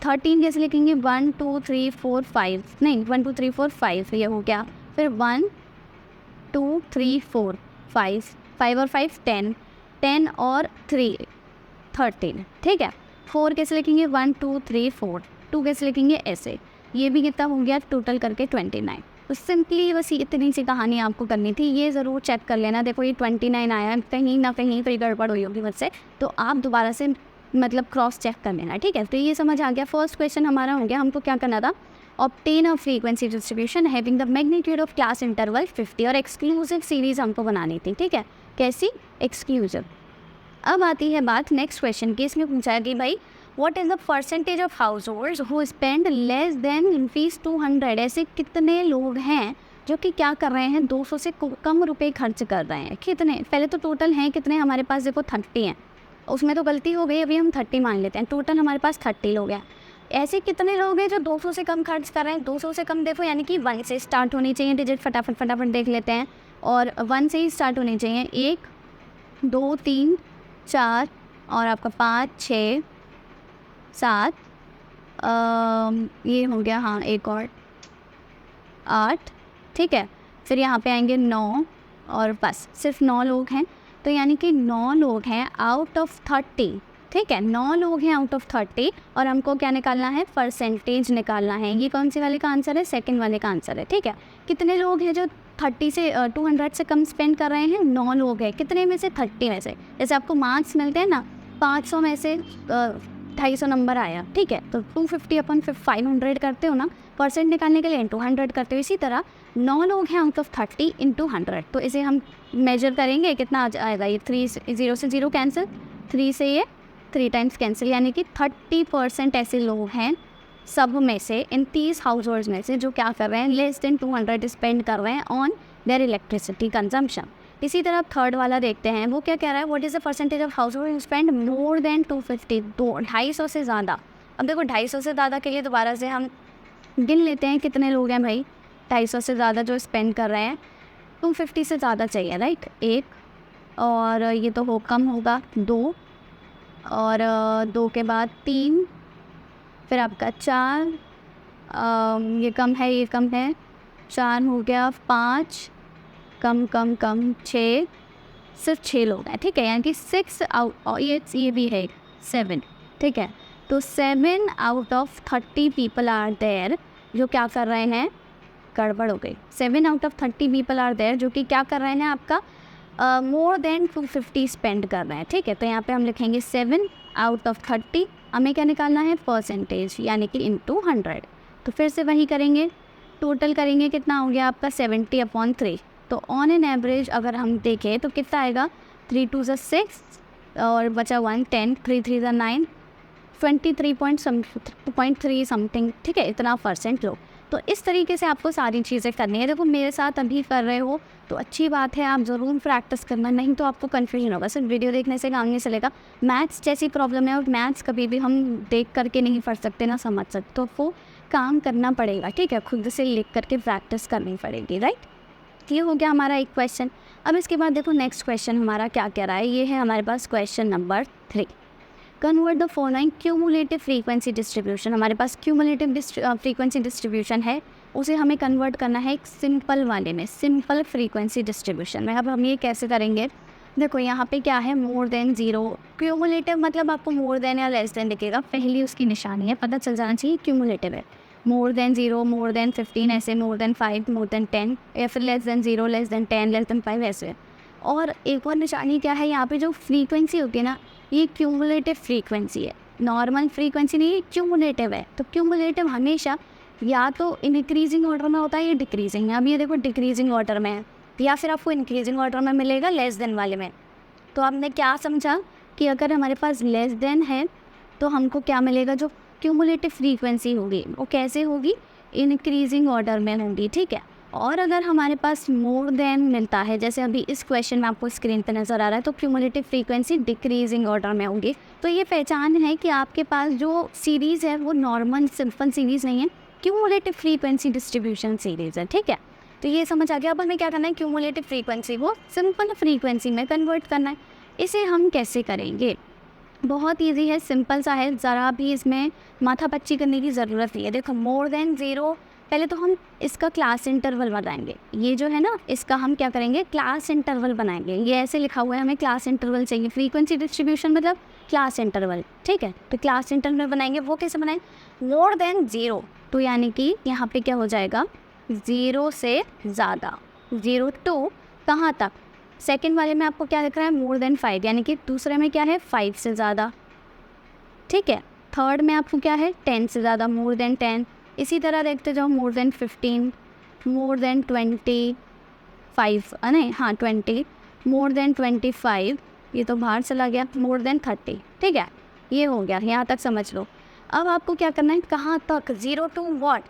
13 कैसे लिखेंगे 1 2 3 4 5, नहीं 1 2 3 4 5 ये हो गया। फिर 1 2 3 4 5, 5 और 5 10, 10 और 3 13, ठीक है। 4 कैसे लिखेंगे 1 2 3 4, 2 कैसे लिखेंगे ऐसे। ये भी कितना हो गया टोटल करके 29। तो सिंपली बस इतनी सी कहानी आपको करनी थी, ये ज़रूर चेक कर लेना। देखो ये 29 आया, कहीं ना कहीं कोई गड़बड़ हुई होगी मुझसे, तो आप दोबारा से मतलब क्रॉस चेक कर लेना, ठीक है। तो ये समझ आ गया। फर्स्ट क्वेश्चन हमारा हो गया, हमको क्या करना था, obtain a frequency distribution having the magnitude of class interval 50, और एक्सक्लूसिव सीरीज़ हमको बनानी थी, ठीक है। कैसी, एक्सक्लूसिव। अब आती है बात नेक्स्ट क्वेश्चन की। इसमें पूछा है कि भाई what is the percentage of house holds who spend less than rupees 200, ऐसे कितने लोग हैं जो कि क्या कर रहे हैं 200 से कम रुपए खर्च कर रहे हैं। कितने, पहले तो टोटल हैं कितने हमारे पास, देखो 30 हैं, उसमें तो गलती हो गई, अभी हम 30 मान लेते हैं, टोटल हमारे पास 30 लोग हैं। ऐसे कितने लोग हैं जो 200 से कम खर्च कर रहे हैं। 200 से कम देखो यानी कि 1 से स्टार्ट होनी चाहिए डिजिट, फटाफट देख लेते हैं, और 1 से ही स्टार्ट होनी चाहिए। 1 2 3 4 और आपका 5 6 7, ये हो गया, हाँ एक और 8, ठीक है। फिर यहाँ पे आएंगे 9, और बस सिर्फ 9 लोग हैं। तो यानी कि 9 लोग हैं आउट ऑफ 30, ठीक है। 9 लोग हैं आउट ऑफ 30, और हमको क्या निकालना है, परसेंटेज निकालना है। ये कौन से वाले का आंसर है, सेकंड वाले का आंसर है, ठीक है। कितने लोग हैं जो 30 से 200 से कम स्पेंड कर रहे हैं, 9 लोग हैं। कितने में से, 30 में से। जैसे आपको मार्क्स मिलते हैं ना, 500 में से 250 नंबर आया, ठीक है, तो 250 अपन 500 करते हो ना, परसेंट निकालने के लिए इंटू 100 करते हो। इसी तरह 9 लोग हैं आउट ऑफ 30 इंटू 100, तो इसे हम मेजर करेंगे कितना आएगा। ये 3 0 से 0 कैंसिल, 3 से ये 3 टाइम्स कैंसिल, यानी कि 30% ऐसे लोग हैं सब में से, इन 30 हाउस होल्ड्स में से, जो क्या कर रहे हैं लेस देन 200 स्पेंड कर रहे हैं ऑन देयर इलेक्ट्रिसिटी कंजम्पशन। इसी तरह थर्ड वाला देखते हैं, वो क्या कह रहा है, what is the percentage of house hold spend more than 250, 250 से ज़्यादा। अब देखो 250 से ज़्यादा के लिए दोबारा से हम गिन लेते हैं कितने लोग हैं भाई 250 से ज़्यादा जो स्पेंड कर रहे हैं। 250 से ज़्यादा चाहिए, राइट। 1, और ये तो हो कम होगा 2, और 2 के बाद 3, फिर आपका 4, ये कम है, ये कम है, 4 हो गया, 5 कम 6, सिर्फ 6 लोग हैं, ठीक है। यानी कि 6 आउट, ये भी है 7, ठीक है। तो 7 out of 30 people are there जो क्या कर रहे हैं, गड़बड़ हो गई। 7 out of 30 people are there जो कि क्या कर रहे हैं आपका मोर देन 250 स्पेंड कर रहे हैं, ठीक है। तो यहाँ पे हम लिखेंगे 7 आउट ऑफ 30, हमें क्या निकालना है, परसेंटेज, यानी कि इंटू 100। तो फिर से वही करेंगे, टोटल करेंगे, कितना हो गया आपका 70/3। तो ऑन एन एवरेज अगर हम देखें तो कितना आएगा, 3 2 6 और बचा 1 10, 3 3 9, 23.3 समथिंग, ठीक है, इतना परसेंट लो। तो इस तरीके से आपको सारी चीज़ें करनी है। देखो मेरे साथ अभी कर रहे हो तो अच्छी बात है, आप ज़रूर प्रैक्टिस करना, नहीं तो आपको कन्फ्यूजन होगा। सिर्फ वीडियो देखने से काम नहीं चलेगा। मैथ्स जैसी प्रॉब्लम है, और मैथ्स कभी भी हम देख करके नहीं पढ़ सकते ना समझ सकते, तो वो काम करना पड़ेगा, ठीक है, खुद से लिख करके प्रैक्टिस करनी पड़ेगी, राइट। ये हो गया हमारा एक क्वेश्चन। अब इसके बाद देखो नेक्स्ट क्वेश्चन हमारा क्या कह रहा है, ये है हमारे पास question number 3। Convert the following cumulative frequency distribution. हमारे पास क्यूमुलेटिव फ्रीक्वेंसी डिस्ट्रीब्यूशन है, उसे हमें कन्वर्ट करना है एक सिंपल वाले में, सिंपल फ्रीक्वेंसी डिस्ट्रीब्यूशन में। अब हम ये कैसे करेंगे, देखो यहाँ पे क्या है, मोर देन ज़ीरो। क्यूमुलेटिव मतलब आपको मोर देन या लेस देन दिखेगा, पहली उसकी निशानी है, पता चल जाना चाहिए क्यूमुलेटिव है। More than zero, more than 15, ऐसे मोर देन 5, मोर देन 10, या फिर less than zero, less than 10, less than 5, ऐसे। और एक और निशानी क्या है, यहाँ पे जो फ्रीक्वेंसी होती है ना, ये क्यूमुलेटिव फ्रीक्वेंसी है, नॉर्मल फ्रीक्वेंसी नहीं, ये क्यूमुलेटिव है। तो क्यूमुलेटिव हमेशा या तो इंक्रीजिंग ऑर्डर में होता है या डिक्रीजिंग। अब ये देखो डिक्रीजिंग ऑर्डर में है, या फिर आपको इंक्रीजिंग ऑर्डर में मिलेगा लेस देन वाले में। तो आपने क्या समझा कि अगर हमारे पास लेस देन है तो हमको क्या मिलेगा, जो क्यूमुलेटिव फ्रीक्वेंसी होगी वो कैसे होगी, इंक्रीजिंग ऑर्डर में होगी, ठीक है। और अगर हमारे पास मोर देन मिलता है, जैसे अभी इस क्वेश्चन में आपको स्क्रीन पे नज़र आ रहा है, तो क्यूमुलेटिव फ्रीक्वेंसी डिक्रीजिंग ऑर्डर में होगी। तो ये पहचान है कि आपके पास जो सीरीज़ है वो नॉर्मल सिंपल सीरीज़ नहीं है, क्यूमुलेटिव फ्रीक्वेंसी डिस्ट्रीब्यूशन सीरीज़ है, ठीक है। तो ये समझ आ गया। अब हमें क्या करना है, क्यूमुलेटिव फ्रीक्वेंसी को सिंपल फ्रीक्वेंसी में कन्वर्ट करना है। इसे हम कैसे करेंगे, बहुत इजी है, सिंपल सा है, ज़रा भी इसमें माथापच्ची करने की ज़रूरत नहीं है। देखो मोर देन ज़ीरो, पहले तो हम इसका क्लास इंटरवल बनाएंगे, ये जो है ना इसका हम क्या करेंगे, क्लास इंटरवल बनाएंगे। ये ऐसे लिखा हुआ है, हमें क्लास इंटरवल चाहिए, फ्रीक्वेंसी डिस्ट्रीब्यूशन मतलब क्लास इंटरवल, ठीक है। तो क्लास इंटरवल बनाएंगे, वो कैसे बनाएं, मोर देन ज़ीरो, तो यानी कि यहाँ पे क्या हो जाएगा, ज़ीरो से ज़्यादा, 0 टू कहाँ तक, सेकंड वाले में आपको क्या दिख रहा है, मोर देन 5, यानी कि दूसरे में क्या है 5 से ज़्यादा, ठीक है। थर्ड में आपको क्या है 10 से ज़्यादा, मोर देन 10। इसी तरह देखते जाओ, मोर देन 15, मोर देन 25, नहीं हाँ 20, मोर देन 25, ये तो बाहर चला गया, मोर देन 30, ठीक है। ये हो गया, यहाँ तक समझ लो। अब आपको क्या करना है, कहाँ तक, 0 टू व्हाट,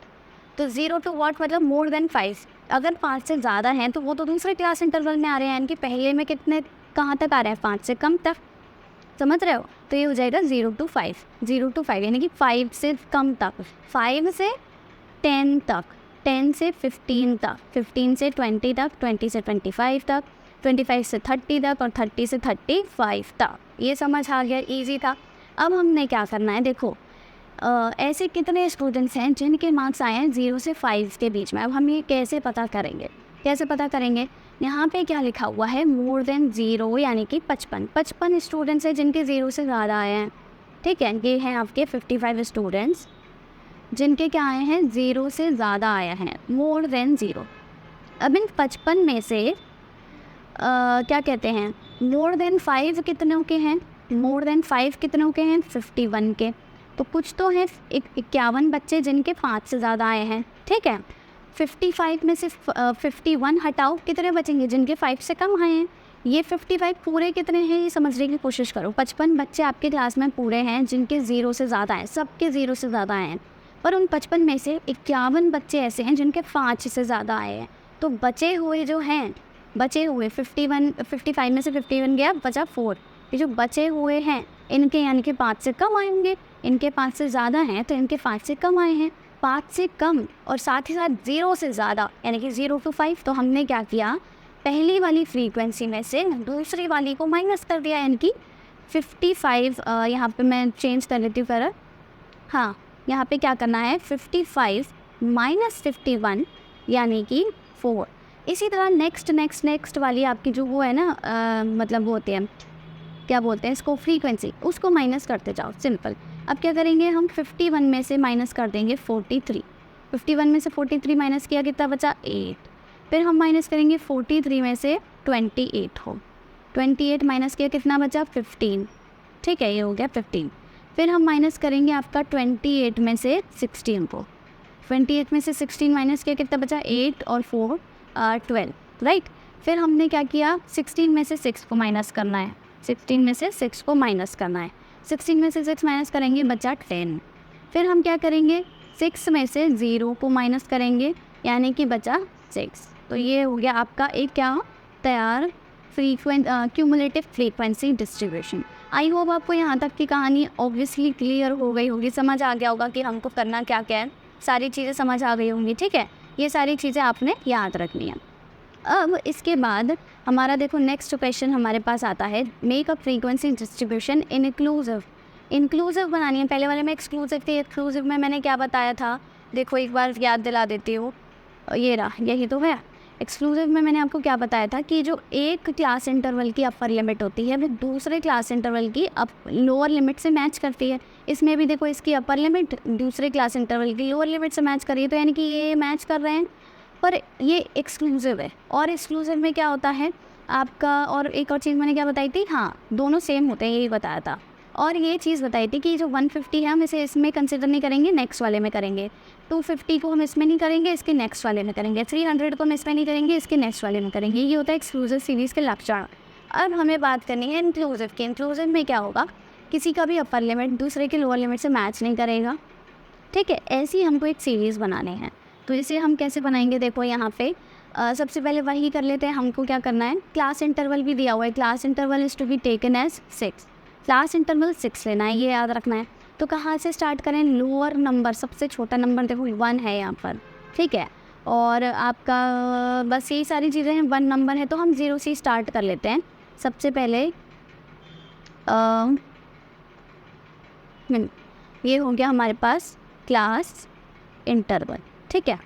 तो 0 टू व्हाट मतलब मोर देन 5। अगर 5 से ज़्यादा हैं तो वो तो दूसरे क्लास इंटरवल में आ रहे हैं, यानी कि पहले में कितने कहाँ तक आ रहे हैं, 5 से कम तक, समझ रहे हो। तो ये हो जाएगा 0 टू 5, 0 टू 5 यानी कि 5 से कम तक, 5 से 10 तक, 10 से 15 तक, 15 से 20 तक, 20 से 25 तक, 25 से 30 तक, और 30 से 35 तक। ये समझ आ गया, ईजी था। अब हमने क्या करना है, देखो ऐसे कितने स्टूडेंट्स हैं जिनके मार्क्स आए हैं 0 से 5 के बीच में। अब हम ये कैसे पता करेंगे, कैसे पता करेंगे, यहाँ पे क्या लिखा हुआ है, मोर देन 0 यानी कि 55 स्टूडेंट्स हैं जिनके 0 से ज़्यादा आए हैं, ठीक है। ये हैं आपके 55 स्टूडेंट्स जिनके क्या आए हैं, 0 से ज़्यादा आया हैं, मोर देन 0। अब इन 55 में से क्या कहते हैं, मोर देन 5 कितनों के हैं, मोर देन 5 कितनों के हैं, 51 के। तो कुछ तो हैं 51 बच्चे जिनके 5 से ज़्यादा आए हैं, ठीक है। 55 में से 51 हटाओ, कितने बचेंगे जिनके 5 से कम आए हैं। ये 55 पूरे कितने हैं ये समझने की कोशिश करो। 55 बच्चे आपके क्लास में पूरे हैं जिनके 0 से ज़्यादा हैं, सबके 0 से ज़्यादा आए हैं, पर उन 55 में से 51 बच्चे ऐसे हैं जिनके 5 से ज़्यादा आए हैं। तो बचे हुए जो हैं, बचे हुए 55 में से 51 गया, बचा 4। ये जो बचे हुए हैं इनके यानी कि 5 से कम आएंगे, इनके 5 से ज़्यादा हैं तो इनके 5 से कम आए हैं, 5 से कम और साथ ही साथ 0 से ज़्यादा यानी कि 0 टू 5। तो हमने क्या किया, पहली वाली फ्रीक्वेंसी में से दूसरी वाली को माइनस कर दिया, यानी कि 55, यहाँ पे मैं चेंज कर लेती हूँ कलर, हाँ यहाँ पे क्या करना है, 55 माइनस 51 यानी कि 4। इसी तरह नेक्स्ट वाली आपकी जो वो है ना, मतलब वो होती है, क्या बोलते हैं इसको, फ्रीक्वेंसी, उसको माइनस करते जाओ, सिंपल। अब क्या करेंगे हम, 51 में से माइनस कर देंगे 43। 51 में से 43 माइनस किया, कितना बचा, 8। फिर हम माइनस करेंगे 43 में से 28 हो, 28 माइनस किया, कितना बचा, 15, ठीक है, ये हो गया 15। फिर हम माइनस करेंगे आपका 28 में से 16 को, 28 में से 16 माइनस किया, कितना बचा, 8 और 4 12, राइट। फिर हमने क्या किया, 16 में से 6 को माइनस करना है, 16 में से 6 को माइनस करना है, 16 में से 6 माइनस करेंगे, बचा 10। फिर हम क्या करेंगे, 6 में से 0 को माइनस करेंगे, यानी कि बचा 6। तो ये हो गया आपका एक क्या तैयार cumulative frequency distribution. I hope आपको यहाँ तक की कहानी ऑब्वियसली क्लियर हो गई होगी, समझ आ गया होगा कि हमको करना क्या क्या है, सारी चीज़ें समझ आ गई होंगी, ठीक है। ये सारी चीज़ें आपने याद रखनी है। अब इसके बाद हमारा देखो नेक्स्ट क्वेश्चन हमारे पास आता है, make a frequency distribution inclusive. Inclusive बनानी है, पहले वाले में एक्सक्लूसिव थी, एक्सक्लूसिव में मैंने क्या बताया था, देखो एक बार याद दिला देती हूँ, ये रहा, यही तो है। एक्सक्लूसिव में मैंने आपको क्या बताया था कि जो एक क्लास इंटरवल की अपर लिमिट होती है वो दूसरे क्लास इंटरवल की लोअर लिमिट से मैच करती है। इसमें भी देखो इसकी अपर लिमिट दूसरे क्लास इंटरवल की लोअर लिमिट से मैच कर रही है, तो यानी कि ये मैच कर रहे हैं, पर ये एक्सक्लूसिव है। और एक्सक्लूसिव में क्या होता है आपका, और एक और चीज़ मैंने क्या बताई थी, हाँ दोनों सेम होते हैं, यही बताया था। और ये चीज़ बताई थी कि जो 150 है हम इसे इसमें कंसिडर नहीं करेंगे, नेक्स्ट वाले में करेंगे। 250 को हम इसमें नहीं करेंगे, इसके नेक्स्ट वाले में करेंगे। 300 को हम इसमें नहीं करेंगे, इसके नेक्स्ट वाले में करेंगे। ये होता है एक्सक्लूसिव सीरीज़ के लक्षण। अब हमें बात करनी है इंक्लूसिव की। इंक्लूसिव में क्या होगा, किसी का भी अपर लिमिट दूसरे के लोअर लिमिट से मैच नहीं करेगा, ठीक है। ऐसी हमको एक सीरीज़ बनानी है। तो इसे हम कैसे बनाएंगे, देखो यहाँ पे सबसे पहले वही कर लेते हैं। हमको क्या करना है, क्लास इंटरवल भी दिया हुआ है, class interval is to be taken as 6, class interval 6 लेना है, ये याद रखना है। तो कहाँ से स्टार्ट करें, लोअर नंबर, सबसे छोटा नंबर देखो 1 है यहाँ पर, ठीक है। और आपका बस यही सारी चीज़ें हैं, 1 नंबर है तो हम 0 से स्टार्ट कर लेते हैं। सबसे पहले ये हो गया हमारे पास क्लास इंटरवल, ठीक है।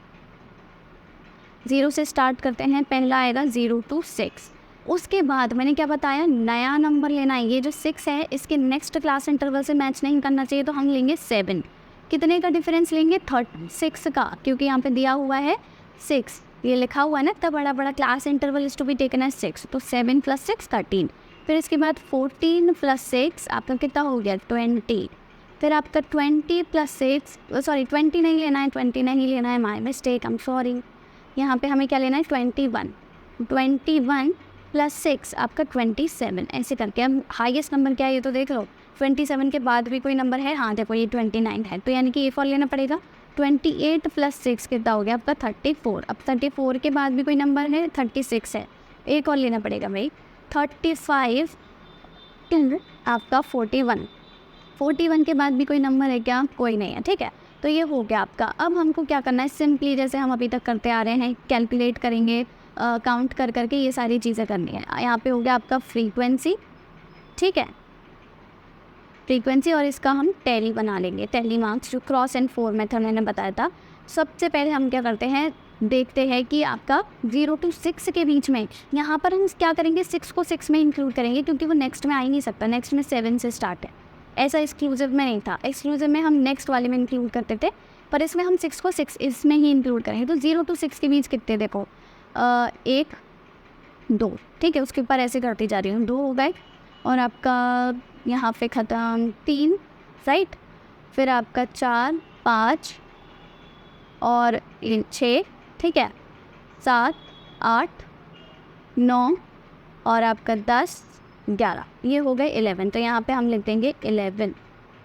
0 से स्टार्ट करते हैं, पहला आएगा 0 to 6। उसके बाद मैंने क्या बताया, नया नंबर लेना है। ये जो 6 है इसके नेक्स्ट क्लास इंटरवल से मैच नहीं करना चाहिए, तो हम लेंगे 7। कितने का डिफरेंस लेंगे, 36 का, क्योंकि यहाँ पे दिया हुआ है 6, ये लिखा हुआ है ना, इतना बड़ा बड़ा class interval is to be taken as 6, तो 7 + 6 13। फिर इसके बाद 14 + 6 आपका कितना हो गया, 20। फिर आपका 20 + 6, सॉरी 20 नहीं लेना है, 20 नहीं लेना है, my mistake, I am sorry. यहाँ पे हमें क्या लेना है, 21 + 6 आपका 27। ऐसे करके हम हाईएस्ट नंबर क्या है ये तो देख लो। 27 के बाद भी कोई नंबर है, हाँ देखो ये 29 है, तो यानी कि A4 लेना पड़ेगा। 28 + 6 कितना हो गया आपका 34। अब 34 के बाद भी कोई नंबर है, 36 है, एक और लेना पड़ेगा भाई। 35 आपका 41 के बाद भी कोई नंबर है क्या, कोई नहीं है, ठीक है। तो ये हो गया आपका। अब हमको क्या करना है, सिंपली जैसे हम अभी तक करते आ रहे हैं, कैलकुलेट करेंगे, काउंट कर करके ये सारी चीज़ें करनी है। यहाँ पे हो गया आपका फ्रीक्वेंसी, ठीक है, फ्रीक्वेंसी, और इसका हम टैली बना लेंगे, टैली मार्क्स, जो क्रॉस एंड 4 मेथड मैंने बताया था। सबसे पहले हम क्या करते हैं, देखते हैं कि आपका 0 to 6 के बीच में, यहाँ पर हम क्या करेंगे, 6 को 6 में इंक्लूड करेंगे, क्योंकि वो नेक्स्ट में आ ही नहीं सकता, नेक्स्ट में 7 से स्टार्ट है। ऐसा एक्सक्लूसिव में नहीं था, एक्सक्लूसिव में हम नेक्स्ट वाले में इंक्लूड करते थे, पर इसमें हम 6 को 6 इसमें ही इंक्लूड करेंगे। तो 0 to 6 के बीच कितने, देखो 1 2, ठीक है, उसके ऊपर ऐसे करती जा रही हूँ, 2 हो गए, और आपका यहाँ पे ख़त्म 3, राइट। फिर आपका 4 5 और 6, ठीक है, 7 8 9 और आपका 10 11, ये हो गए 11। तो यहाँ पे हम लिख देंगे 11,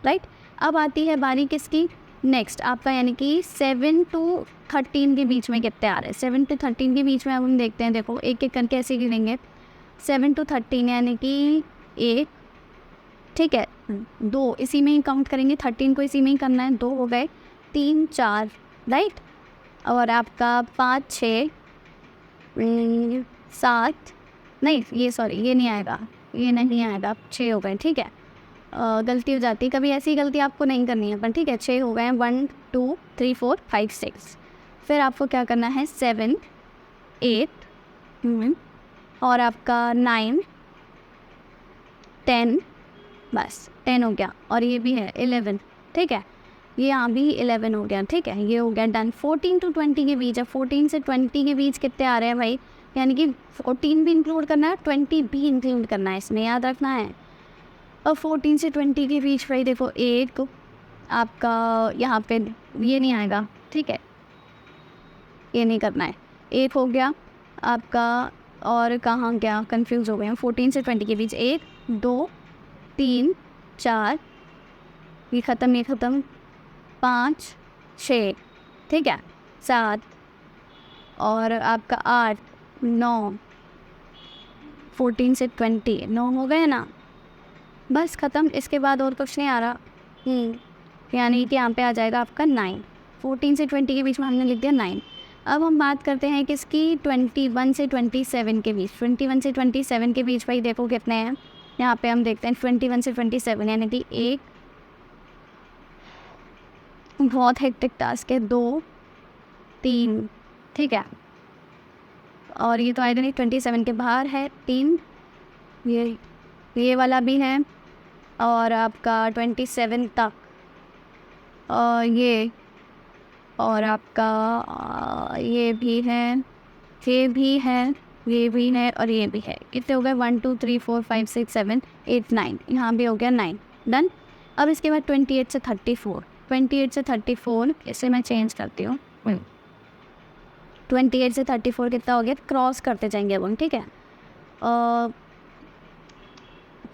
राइट। अब आती है बारी किसकी, नेक्स्ट आपका, यानी कि 7 to 13 के बीच में कितने आ रहे हैं। 7 to 13 के बीच में अब हम देखते हैं, देखो एक एक करके ऐसे गिनेंगे। 7 to 13 यानी कि 1, ठीक है, 2 इसी में ही काउंट करेंगे, 13 को इसी में ही करना है, 2 हो गए, 3 4, राइट। और आपका 5 6 7, नहीं ये सॉरी ये नहीं आएगा, ये नहीं आएगा, 6 हो गए, ठीक है। गलती हो जाती है कभी, ऐसी गलती आपको नहीं करनी है, पर ठीक है, 6 हो गए हैं, 1 2 3 4 5 6। फिर आपको क्या करना है, 7 8 और आपका 9 10, बस 10 हो गया, और ये भी है 11, ठीक है, ये यहाँ भी 11 हो गया, ठीक है, ये हो गया डन। 14 to 20 के बीच है, 14 से 20 के बीच कितने आ रहे हैं भाई, यानी कि 14 भी इंक्लूड करना है, 20 भी इंक्लूड करना है, इसमें याद रखना है। और 14 से 20 के बीच भाई देखो, एक आपका यहाँ पे ये नहीं आएगा, ठीक है, ये नहीं करना है, एक हो गया आपका, और कहाँ गया, कंफ्यूज हो गए हैं। 14 से 20 के बीच 1 2 3 4, ये ख़त्म, 5 6, ठीक है, 7 और आपका 8 9, 14 से 20 9 हो गए ना, बस ख़त्म। इसके बाद और कुछ नहीं आ रहा, यानी कि यहाँ पे आ जाएगा आपका 9। 14 से 20 के बीच में हमने लिख दिया 9। अब हम बात करते हैं किसकी, 21 से 27 के बीच। 21 से 27 के बीच भाई देखो कितने हैं, यहाँ पे हम देखते हैं 21 से 27 यानी कि 1 बहुत हेक्टिक टास्क है। 2 3 ठीक है, और ये तो आई नहीं 27 के बाहर है। 3 ये वाला भी है, और आपका 27 तक ये, और आपका ये भी है, ये भी है, ये भी है, और ये भी है। कितने हो गए? 1 2 3 4 5 6 7 8 9, यहाँ भी हो गया 9। डन। अब इसके बाद 28 से 34, 28 से 34 इसे मैं चेंज करती हूँ। 28 से 34 कितना हो गया? क्रॉस करते जाएंगे अब हम, ठीक है।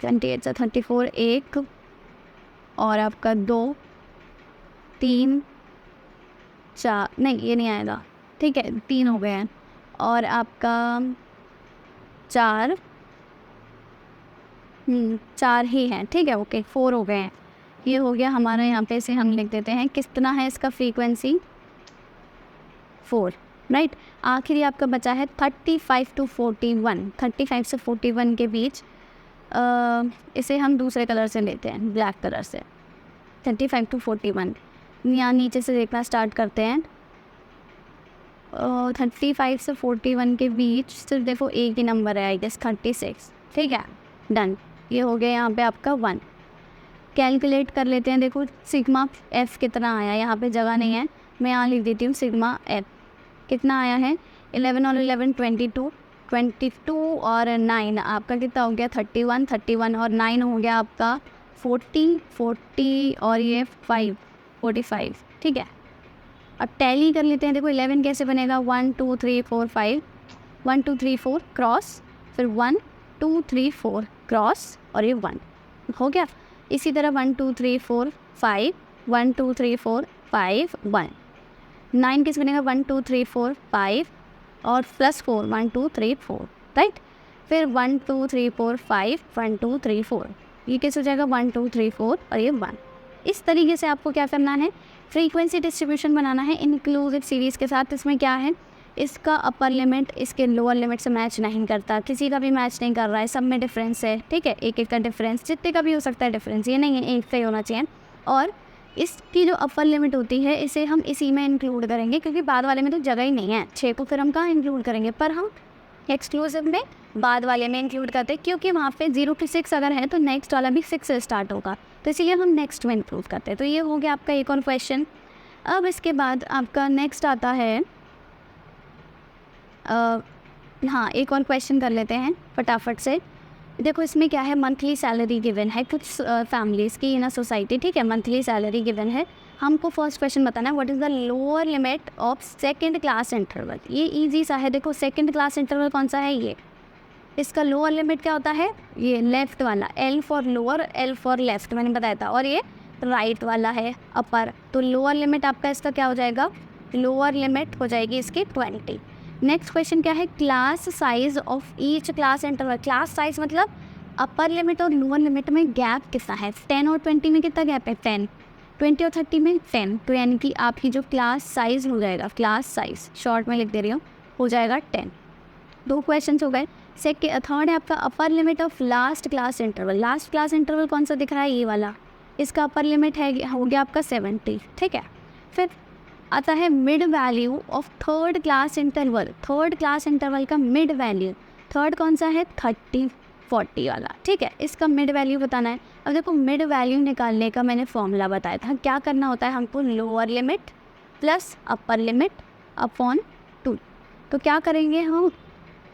28 से 34 1, और आपका 2 3 4, नहीं ये नहीं आएगा, ठीक है 3 हो गए हैं, और आपका 4 4 ही है, ठीक है ओके 4 हो गए हैं। ये हो गया हमारा, यहाँ पे से हम लिख देते हैं कितना है इसका फ्रीक्वेंसी 4, राइट। आखिरी आपका बचा है 35 टू 41, 35 से 41 के बीच। इसे हम दूसरे कलर से लेते हैं, ब्लैक कलर से। 35 टू 41, यहाँ नीचे से देखना स्टार्ट करते हैं। 35 से 41 के बीच सिर्फ देखो एक ही नंबर है, आई गेस 36, ठीक है डन। ये हो गया यहाँ पे आपका 1। कैलकुलेट कर लेते हैं, देखो सिग्मा एफ कितना आया, यहाँ पे जगह नहीं है, मैं यहाँ लिख देती हूँ सिग्मा एफ कितना आया है। 11 और 11 22, 22 और 9 आपका कितना हो गया? 31, 31 और 9 हो गया आपका 40, 40 और ये 5 45, ठीक है। अब टैली कर लेते हैं, देखो 11 कैसे बनेगा? 1 2 3 4 5, 1 2 3 4 क्रॉस, फिर 1 2 3 4 क्रॉस, और ये 1 हो गया। इसी तरह 1 2 3 4 5, 1 2 3 4 5 1, 9 किस बनेगा? 1 2 3 4 5 और प्लस 4 1 2 3 4, राइट। फिर 1 2 3 4 5 1 2 3 4, ये कैसे हो जाएगा? 1 2 3 4 और ये 1। इस तरीके से आपको क्या करना है? फ्रीक्वेंसी डिस्ट्रीब्यूशन बनाना है इंक्लूसिव सीरीज़ के साथ। इसमें क्या है, इसका अपर लिमिट इसके लोअर लिमिट से मैच नहीं करता, किसी का भी मैच नहीं कर रहा है, सब में डिफरेंस है, ठीक है। एक एक का डिफरेंस जितने का भी हो सकता है डिफरेंस, ये नहीं है एक से ही होना चाहिए। और इसकी जो अपर लिमिट होती है इसे हम इसी में इंक्लूड करेंगे, क्योंकि बाद वाले में तो जगह ही नहीं है। 6 को फिर हम कहाँ इंक्लूड करेंगे, पर हम एक्सक्लूसिव में बाद वाले में इंक्लूड करते हैं, क्योंकि वहाँ पे 0 to 6 अगर है तो नेक्स्ट वाला भी 6 से स्टार्ट होगा, तो इसीलिए हम नेक्स्ट में इंक्लूड करते हैं। तो ये हो गया आपका एक और क्वेश्चन। अब इसके बाद आपका नेक्स्ट आता है, हाँ एक और क्वेश्चन कर लेते हैं फटाफट से। देखो इसमें क्या है, मंथली सैलरी गिवन है कुछ फैमिलीज़ की इन अ सोसाइटी, ठीक है। मंथली सैलरी गिवन है, हमको फर्स्ट क्वेश्चन बताना है what is the lower limit of second class interval. ये इजी सा है, देखो सेकंड क्लास इंटरवल कौन सा है, ये इसका लोअर लिमिट क्या होता है, ये लेफ़्ट वाला, L for lower L for left मैंने बताया था, और ये राइट वाला है अपर। तो लोअर लिमिट आपका इसका क्या हो जाएगा, लोअर लिमिट हो जाएगी इसकी 20। नेक्स्ट क्वेश्चन क्या है, class size of each class interval. Class size मतलब अपर लिमिट और लोअर लिमिट में गैप कितना है, 10 और 20 में कितना गैप है, 10, 20 और 30 में 10, तो यानी कि आपकी जो क्लास साइज हो जाएगा, क्लास साइज शॉर्ट में लिख दे रही हूँ, हो जाएगा 10। 2 क्वेश्चन हो गए। थर्ड है आपका upper limit of last class interval. Last class interval कौन सा दिख रहा है, ये वाला, इसका अपर लिमिट है हो गया आपका 70, ठीक है। फिर आता है mid value of third class interval. Third class interval का मिड वैल्यू, थर्ड कौन सा है, 30 40 वाला, ठीक है। इसका मिड वैल्यू बताना है। अब देखो मिड वैल्यू निकालने का मैंने फॉर्मूला बताया था, क्या करना होता है हमको, lower limit plus upper limit upon 2। तो क्या करेंगे हम,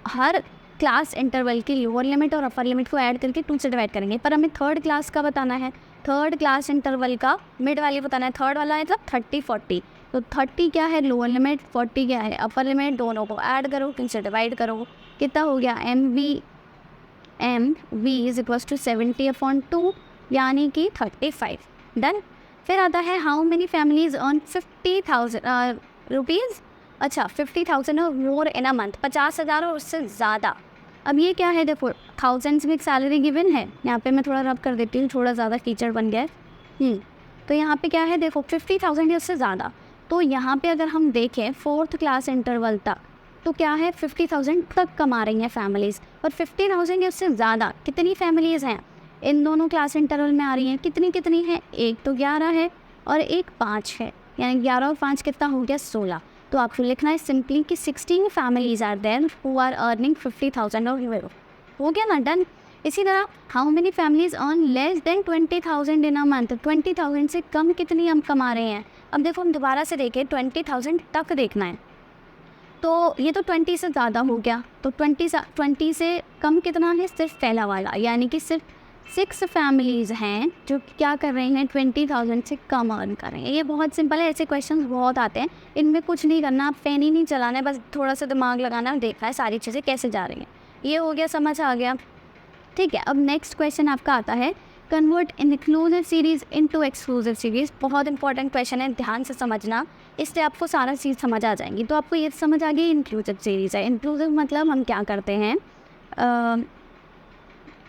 हर क्लास इंटरवल की लोअर लिमिट और अपर लिमिट को ऐड करके 2 से डिवाइड करेंगे, पर हमें थर्ड क्लास का बताना है, थर्ड क्लास इंटरवल का मिड वैल्यू बताना है। थर्ड वाला है मतलब 30 40, तो 30 क्या है लोअर लिमिट, 40 क्या है अपर लिमिट, दोनों को ऐड करो, 2 से डिवाइड करो, कितना हो गया, m v is equals to 70/2 यानी कि 35। डन। फिर आता है how many families earn 50,000 rupees. अच्छा 50,000 और मोर इन अ मंथ, 50,000 और उससे ज़्यादा। अब ये क्या है, देखो थाउजेंड्स में एक सैलरी गिवन है, यहाँ पे मैं थोड़ा रब कर देती हूँ, थोड़ा ज़्यादा कीचड़ बन गया है। तो यहाँ पे क्या है, देखो 50,000 या उससे ज़्यादा, तो यहाँ पे अगर हम देखें फोर्थ क्लास इंटरवल तक, तो क्या है 50,000 तक कमा रही हैं फैमिलीज़, और 50,000 या उससे ज़्यादा कितनी फैमिलीज़ हैं इन दोनों क्लास इंटरवल में आ रही हैं, कितनी कितनी है, एक तो 11 है और एक 5 है, यानी 11 और 5 कितना हो गया 16। तो आपको लिखना है सिंपली कि 16 families are there who are earning 50,000 और अबव। हो गया ना, डन। इसी तरह how many families earn less than 20,000 in a month, 20,000 से कम कितनी हम कमा रहे हैं। अब देखो हम दोबारा से देखें, 20,000 तक देखना है, तो ये तो 20 से ज़्यादा हो गया, तो 20 से कम कितना है, सिर्फ पहला वाला, यानी कि सिर्फ 6 फैमिलीज़ हैं जो क्या कर रहे हैं 20,000 से कम अर्न कर रहे हैं। ये बहुत सिंपल है, ऐसे क्वेश्चंस बहुत आते हैं, इनमें कुछ नहीं करना, आप पेन ही नहीं चलाना है, बस थोड़ा सा दिमाग लगाना है, देखना है सारी चीज़ें कैसे जा रही हैं। ये हो गया, समझ आ गया, ठीक है। अब नेक्स्ट क्वेश्चन आपका आता है convert inclusive series into exclusive series. बहुत इंपॉर्टेंट क्वेश्चन है, ध्यान से समझना, इससे आपको सारा चीज़ समझ आ जाएंगी। तो आपको ये समझ आ गई इंक्लूसिव सीरीज़ है। इंक्लूसिव मतलब हम क्या करते हैं,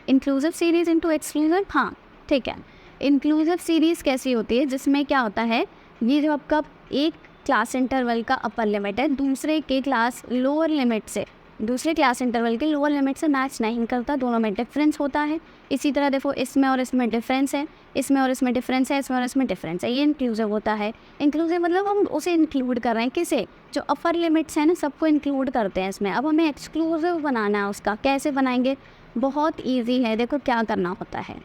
इंक्लूसिव सीरीज़ इनटू एक्सक्लूसिव, हाँ ठीक है। इंक्लूसिव सीरीज़ कैसी होती है, जिसमें क्या होता है, ये जो आपका एक क्लास इंटरवल का अपर लिमिट है दूसरे के क्लास लोअर लिमिट से, दूसरे क्लास इंटरवल के लोअर लिमिट से मैच नहीं करता, दोनों में डिफरेंस होता है। इसी तरह देखो इसमें और इसमें डिफरेंस है, इसमें और इसमें डिफरेंस है, इसमें और इसमें डिफरेंस है, ये इंक्लूसिव होता है। इंक्लूसिव मतलब हम उसे इंक्लूड कर रहे हैं, किसे, जो अपर लिमिट्स हैं ना सबको इंक्लूड करते हैं इसमें। अब हमें एक्सक्लूसिव बनाना है उसका, कैसे बनाएंगे, बहुत ईजी है। देखो क्या करना होता है,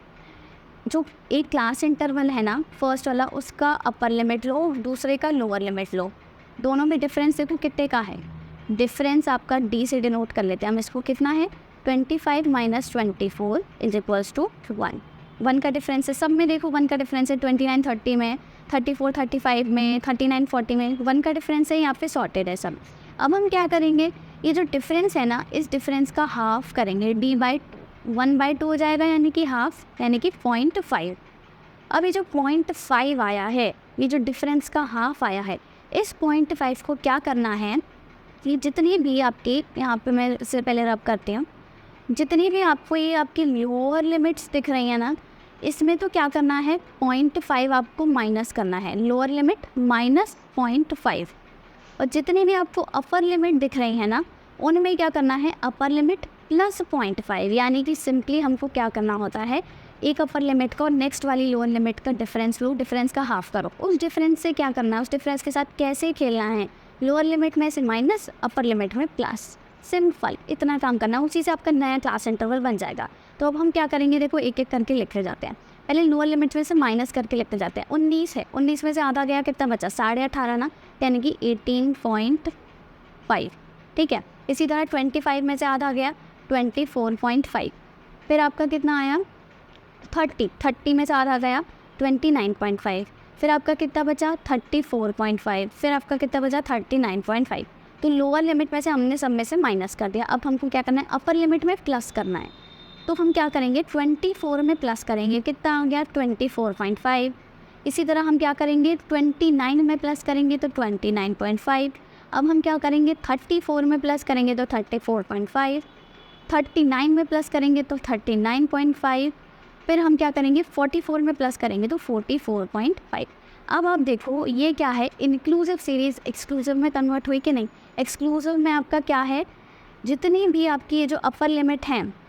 जो एक क्लास इंटरवल है ना फर्स्ट वाला, उसका अपर लिमिट लो, दूसरे का लोअर लिमिट लो, दोनों में डिफरेंस देखो कितने का है। डिफरेंस आपका डी से डिनोट कर लेते हैं हम इसको, कितना है 25 माइनस 24 इज इक्वल्स टू 1। 1 का डिफरेंस है, सब में देखो 1 का डिफरेंस है, 29 30 में, 34 35 में, 39 40 में 1 का डिफरेंस है, यहाँ पे सॉर्टेड है सब। अब हम क्या करेंगे, ये जो डिफरेंस है ना, इस डिफरेंस का हाफ करेंगे, d/1/2 हो जाएगा, यानी कि हाफ, यानी कि 0.5। अब ये जो 0.5 आया है, ये जो डिफरेंस का हाफ आया है, इस 0.5 को क्या करना है कि जितनी भी आपकी, यहाँ पे मैं इससे पहले रब करती हूँ, जितनी भी आपको ये आपकी लोअर लिमिट्स दिख रही हैं ना, इसमें तो क्या करना है 0.5 आपको माइनस करना है, लोअर लिमिट माइनस 0.5, और जितनी भी आपको अपर लिमिट दिख रही हैं ना, उनमें क्या करना है अपर लिमिट प्लस 0.5। यानी कि सिंपली हमको क्या करना होता है, एक अपर लिमिट का और नेक्स्ट वाली लोअर लिमिट का डिफरेंस लो, डिफरेंस का हाफ करो, उस डिफरेंस से क्या करना है, उस डिफरेंस के साथ कैसे खेलना है, लोअर लिमिट में से माइनस, अपर लिमिट में प्लस, सिंपल इतना काम करना, उसी से आपका नया क्लास इंटरवल बन जाएगा। तो अब हम क्या करेंगे, देखो एक एक करके लिखे जाते हैं, पहले लोअर लिमिट में से माइनस करके लिखते जाते हैं। 19 है, 19 में से आधा गया, कितना बचा 18.5 ना, यानी कि 18.5, ठीक है। इसी तरह 25 में से आधा गया 24.5, फिर आपका कितना आया 30 में से आधा गया 29.5, फिर आपका कितना बचा 34.5, फिर आपका कितना बचा 39.5। तो लोअर लिमिट में से हमने सब में से माइनस कर दिया। अब हमको क्या करना है, अपर लिमिट में प्लस करना है। तो हम क्या करेंगे 24 में प्लस करेंगे, कितना आ गया 24.5। इसी तरह हम क्या करेंगे 29 में प्लस करेंगे तो 29.5। अब हम क्या करेंगे 34 में प्लस करेंगे तो 34.5, 39 में प्लस करेंगे तो 39.5, फिर हम क्या करेंगे 44 में प्लस करेंगे तो 44.5। अब आप देखो ये क्या है, इंक्लूसिव सीरीज़ एक्सक्लूसिव में कन्वर्ट हुई कि नहीं। एक्सक्लूसिव में आपका क्या है, जितनी भी आपकी ये जो अपर लिमिट है,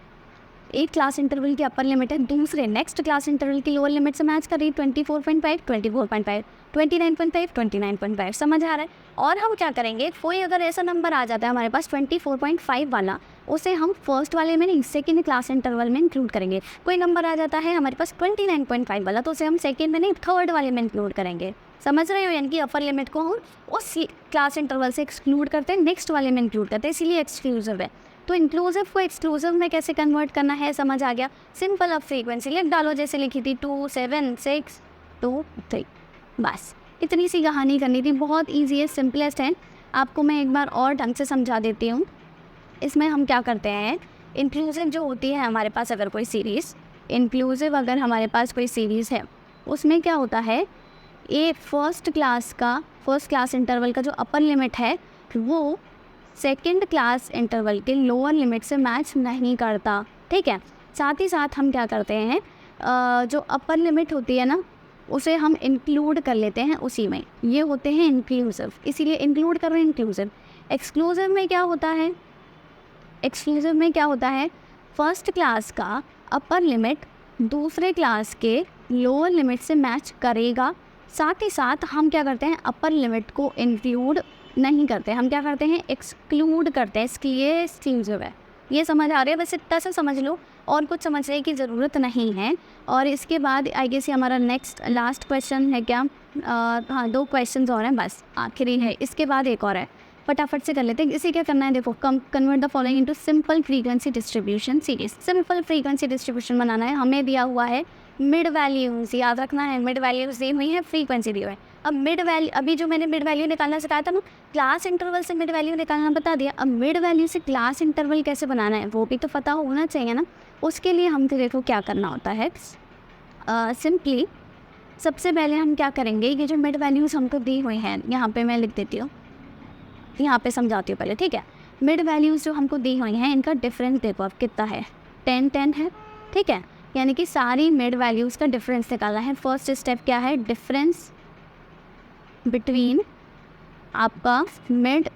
एक क्लास इंटरवल की अपर लिमिट है, दूसरे नेक्स्ट क्लास इंटरवल की लोअर लिमिट से मैच कर रही है 24.5, 24.5, 29.5, 29.5, समझ आ रहा है। और हम क्या करेंगे, कोई अगर ऐसा नंबर आ जाता है हमारे पास 24.5 वाला, उसे हम फर्स्ट वाले में नहीं सेकेंड क्लास इंटरवल में इंक्लूड करेंगे। कोई नंबर आ जाता है हमारे पास 29.5 वाला, तो उसे हम सेकेंड में नहीं थर्ड वाले में इंक्लूड करेंगे, समझ रहे हो। यानी कि अपर लिमिट को हम उस क्लास इंटरवल से एक्सक्लूड करते हैं, नेक्स्ट वाले में इंक्लूड करते हैं, इसीलिए एक्सक्लूसिव है। तो इंक्लूसिव को एक्सक्लूसिव में कैसे कन्वर्ट करना है, समझ आ गया। सिंपल, अब फ्रीक्वेंसी लिख डालो, जैसे लिखी थी 2 7 6 2 3, बस इतनी सी कहानी करनी थी, बहुत ईजी है, सिंपलेस्ट है। आपको मैं एक बार और ढंग से समझा देती हूँ। इसमें हम क्या करते हैं, इंक्लूसिव जो होती है हमारे पास, अगर कोई सीरीज़ इंक्लूसिव अगर हमारे पास कोई सीरीज़ है, उसमें क्या होता है, ये फर्स्ट क्लास इंटरवल का जो अपर लिमिट है वो सेकंड क्लास इंटरवल के लोअर लिमिट से मैच नहीं करता, ठीक है। साथ ही साथ हम क्या करते हैं, जो अपर लिमिट होती है ना, उसे हम इंक्लूड कर लेते हैं उसी में, ये होते हैं इंक्लूसिव, इसीलिए इंक्लूड कर रहे हैं इंक्लूसिव। एक्सक्लूसिव में क्या होता है, एक्सक्लूसिव में क्या होता है, फर्स्ट क्लास का अपर लिमिट दूसरे क्लास के लोअर लिमिट से मैच करेगा साथ ही साथ हम क्या करते हैं, अपर लिमिट को इंक्लूड नहीं करते, हम क्या करते हैं, एक्सक्लूड करते हैं। इसकी ये एक्सक्लूसिव है, ये समझ आ रही है, बस इतना सा समझ लो और कुछ समझने की ज़रूरत नहीं है। और इसके बाद आई गेस हमारा नेक्स्ट लास्ट क्वेश्चन है क्या, हाँ 2 क्वेश्चन और हैं बस, आखिरी है, इसके बाद एक और है, फटाफट से कर लेते हैं। इसे क्या करना है, देखो, convert the following into simple frequency distribution series. Simple frequency distribution बनाना है, हमें दिया हुआ है मिड वैल्यूज, याद रखना है, मिड वैल्यूज दी हुई है, फ्रीक्वेंसी दी हुई है। अब मिड वैल्यू, अभी जो मैंने मिड वैल्यू निकालना सिखाया था ना, क्लास इंटरवल से मिड वैल्यू निकालना बता दिया। अब मिड वैल्यू से क्लास इंटरवल कैसे बनाना है वो भी तो पता होना चाहिए ना। उसके लिए हमको देखो क्या करना होता है, सिंपली सबसे पहले हम क्या करेंगे, ये जो मिड वैल्यूज़ हमको दी हुई हैं, यहाँ पे मैं लिख देती हूँ, यहाँ पे समझाती हूँ पहले, ठीक है। मिड वैल्यूज़ जो हमको दी हुई हैं, इनका डिफरेंस देखो अब कितना है, 10 है, ठीक है। यानी कि सारी मिड वैल्यूज़ का डिफरेंस निकालना है। फर्स्ट स्टेप क्या है, डिफरेंस बिटवीन आपका मिड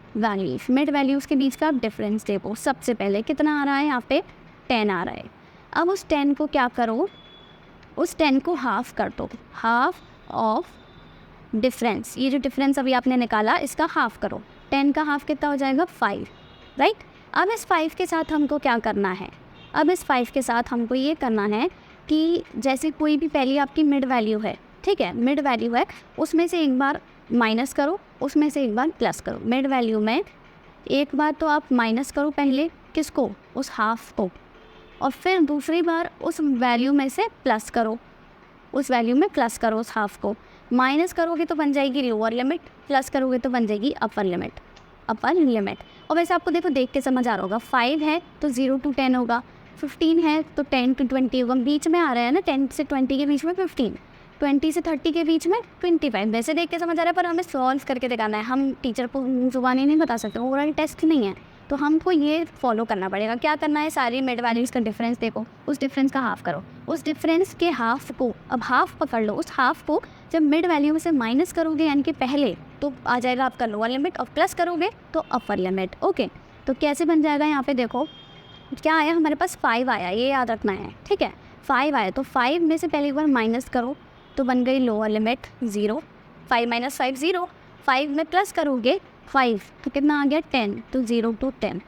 वैल्यूज़ के बीच का आप डिफरेंस देखो। सबसे पहले कितना आ रहा है, यहाँ पे 10 आ रहा है। अब उस 10 को क्या करो, उस 10 को हाफ कर दो, हाफ ऑफ डिफरेंस, ये जो डिफरेंस अभी आपने निकाला इसका हाफ करो। 10 का हाफ कितना हो जाएगा, 5, राइट। अब इस 5 के साथ हमको क्या करना है, अब इस 5 के साथ हमको ये करना है कि जैसे कोई भी पहली आपकी मिड वैल्यू है, ठीक है, मिड वैल्यू है, उसमें से एक बार माइनस करो, उसमें से एक बार प्लस करो। मिड वैल्यू में एक बार तो आप माइनस करो पहले, किसको, उस हाफ को, और फिर दूसरी बार उस वैल्यू में से प्लस करो, उस वैल्यू में प्लस करो उस हाफ को। माइनस करोगे तो बन जाएगी लोअर लिमिट, प्लस करोगे तो बन जाएगी अपर लिमिट, और वैसे आपको देखो देख के समझ आ रहा होगा, 5 है तो 0 to 10 होगा, 15 है तो 10 to 20 होगा, बीच में आ रहा है ना 10 से 20 के बीच में 15, 20 से 30 के बीच में 25। वैसे देख के समझ आ रहा है, पर हमें सॉल्व करके दिखाना है, हम टीचर को जुबानी नहीं बता सकते, ओरल टेस्ट नहीं है, तो हमको ये फॉलो करना पड़ेगा। क्या करना है, सारी मिड वैल्यूज़ का डिफरेंस देखो, उस डिफरेंस का हाफ करो, उस डिफरेंस के हाफ को, अब हाफ पकड़ लो, उस हाफ को जब मिड वैल्यू में से माइनस करोगे यानी कि पहले, तो आ जाएगा आपका लोअर लिमिट, और प्लस करोगे तो अपर लिमिट। ओके, तो कैसे बन जाएगा, यहाँ पे देखो क्या आया, हमारे पास 5 आया, ये याद रखना है, ठीक है। 5 आया तो 5 में से पहले एक बार माइनस करो तो बन गई लोअर लिमिट 0, 5 - 5 0, 5 में प्लस करोगे 5 तो कितना आ गया 10, तो 0 to 10,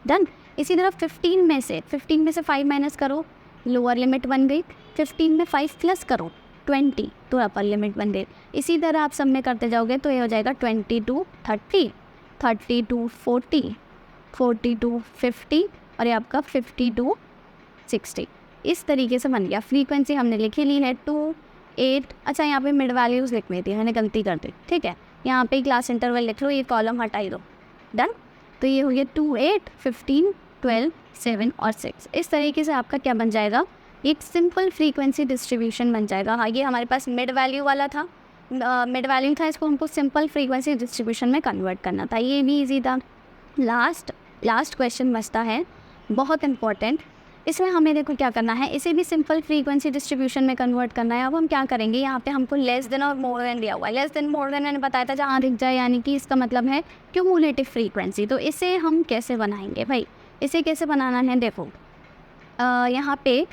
डन। इसी तरह 15 में से 5 माइनस करो, लोअर लिमिट बन गई, 15 में 5 प्लस करो 20, तो अपर लिमिट बन गई। इसी तरह आप सब में करते जाओगे तो ये हो जाएगा 20 to 30, 30 to 40, 40 to 50, और ये आपका 50 to 60। इस तरीके से बन गया। फ्रीक्वेंसी हमने लिखी ली है 2, 8, अच्छा यहाँ पे मिड वैल्यूज़ लिख लेती है, मैंने गलती कर दी, ठीक है। यहाँ पे क्लास इंटरवल लिख लो, ये कॉलम हटाई दो, डन। तो ये हो गया 2, 8, 15, 12, 7 और 6। इस तरीके से आपका क्या बन जाएगा, एक सिंपल फ्रीक्वेंसी डिस्ट्रीब्यूशन बन जाएगा। हाँ, ये हमारे पास मिड वैल्यू वाला था, मिड वैल्यू था, इसको हमको सिंपल फ्रीक्वेंसी डिस्ट्रीब्यूशन में कन्वर्ट करना था, ये भी ईजी था। लास्ट क्वेश्चन बचता है, बहुत इंपॉर्टेंट। इसमें हमें देखो क्या करना है, इसे भी सिंपल फ्रीक्वेंसी डिस्ट्रीब्यूशन में कन्वर्ट करना है। अब हम क्या करेंगे, यहाँ पे हमको लेस देन और मोर देन दिया हुआ है। लेस देन मोर देन मैंने बताया था, जहाँ दिख जाए यानी कि इसका मतलब है क्यूमुलेटिव फ्रीक्वेंसी। तो इसे हम कैसे बनाएंगे भाई, इसे कैसे बनाना है, देखो यहाँ पे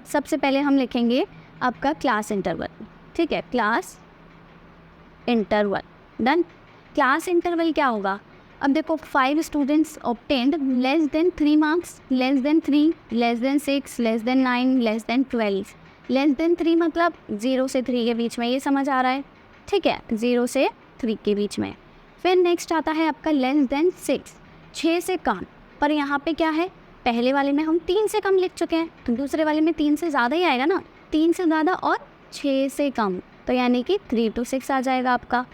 सबसे पहले हम लिखेंगे आपका क्लास इंटरवल, ठीक है, class interval, done. Class interval क्या होगा, अब देखो 5 students obtained less than 3 marks, less than 3, less than 6, less than 9, less than 12। Less than 3 मतलब 0 से 3 के बीच में, ये समझ आ रहा है, ठीक है, 0 से 3 के बीच में। फिर नेक्स्ट आता है आपका लेस देन 6 से कम, पर यहाँ पे क्या है, पहले वाले में हम 3 से कम लिख चुके हैं, तो दूसरे वाले में 3 से ज़्यादा ही आएगा ना, 3 से ज़्यादा और 6 से कम, तो यानी कि 3 to 6 आ जाएगा आपका,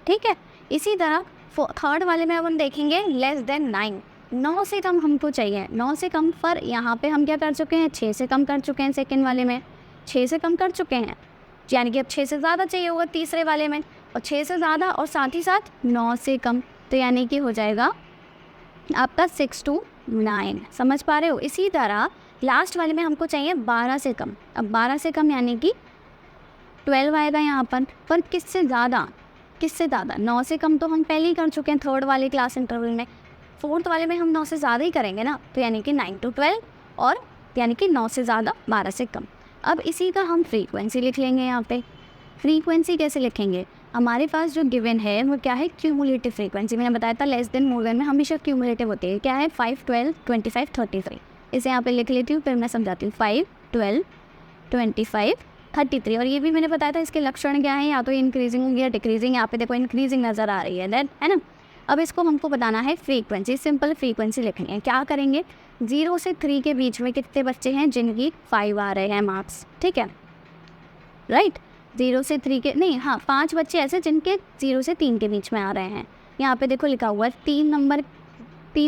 ठीक है। इसी तरह थर्ड वाले में अब हम देखेंगे लेस देन 9, 9 से कम हमको चाहिए, 9 से कम, पर यहाँ पे हम क्या कर चुके हैं, 6 से कम कर चुके हैं। सेकंड वाले में 6 से कम कर चुके हैं, यानी कि अब 6 से ज़्यादा चाहिए होगा तीसरे वाले में, और 6 से ज़्यादा और साथ ही साथ 9 से कम, तो यानी कि हो जाएगा आपका 6 to 9, समझ पा रहे हो। इसी तरह लास्ट वाले में हमको चाहिए 12 से कम, अब 12 से कम यानी कि 12 आएगा यहाँ पर किससे ज़्यादा, 9 से कम तो हम पहले ही कर चुके हैं थर्ड वाले क्लास इंटरवल में, फोर्थ वाले में हम 9 से ज़्यादा ही करेंगे ना, तो यानी कि 9 to 12, और यानी कि 9 से ज़्यादा 12 से कम। अब इसी का हम फ्रीक्वेंसी लिख लेंगे यहाँ पे, फ्रीक्वेंसी कैसे लिखेंगे? हमारे पास जो गिवन है वो क्या है, क्यूमुलेटिव फ्रीक्वेंसी। मैंने बताया था लेस देन मोर देन में हमेशा क्यूमुलेटिव होती है। क्या है, 5, 12, 25, 33। इसे यहाँ पे लिख लेती हूँ, फिर मैं समझाती हूँ। 5, 12, 25, 33। और ये भी मैंने बताया था इसके लक्षण क्या है, या तो इंक्रीजिंग होंगी या डिक्रीजिंग। यहाँ पे देखो इंक्रीजिंग नज़र आ रही है, देन है ना। अब इसको हमको बताना है फ्रीक्वेंसी, सिंपल फ्रीक्वेंसी लिखनी है। क्या करेंगे, 0 से 3 के बीच में कितने बच्चे हैं जिनकी 5 आ रहे हैं मार्क्स, ठीक है, राइट। 0 से 3 के नहीं, हाँ 5 बच्चे ऐसे जिनके 0 से 3 के बीच में आ रहे हैं। यहाँ पे देखो लिखा हुआ है 3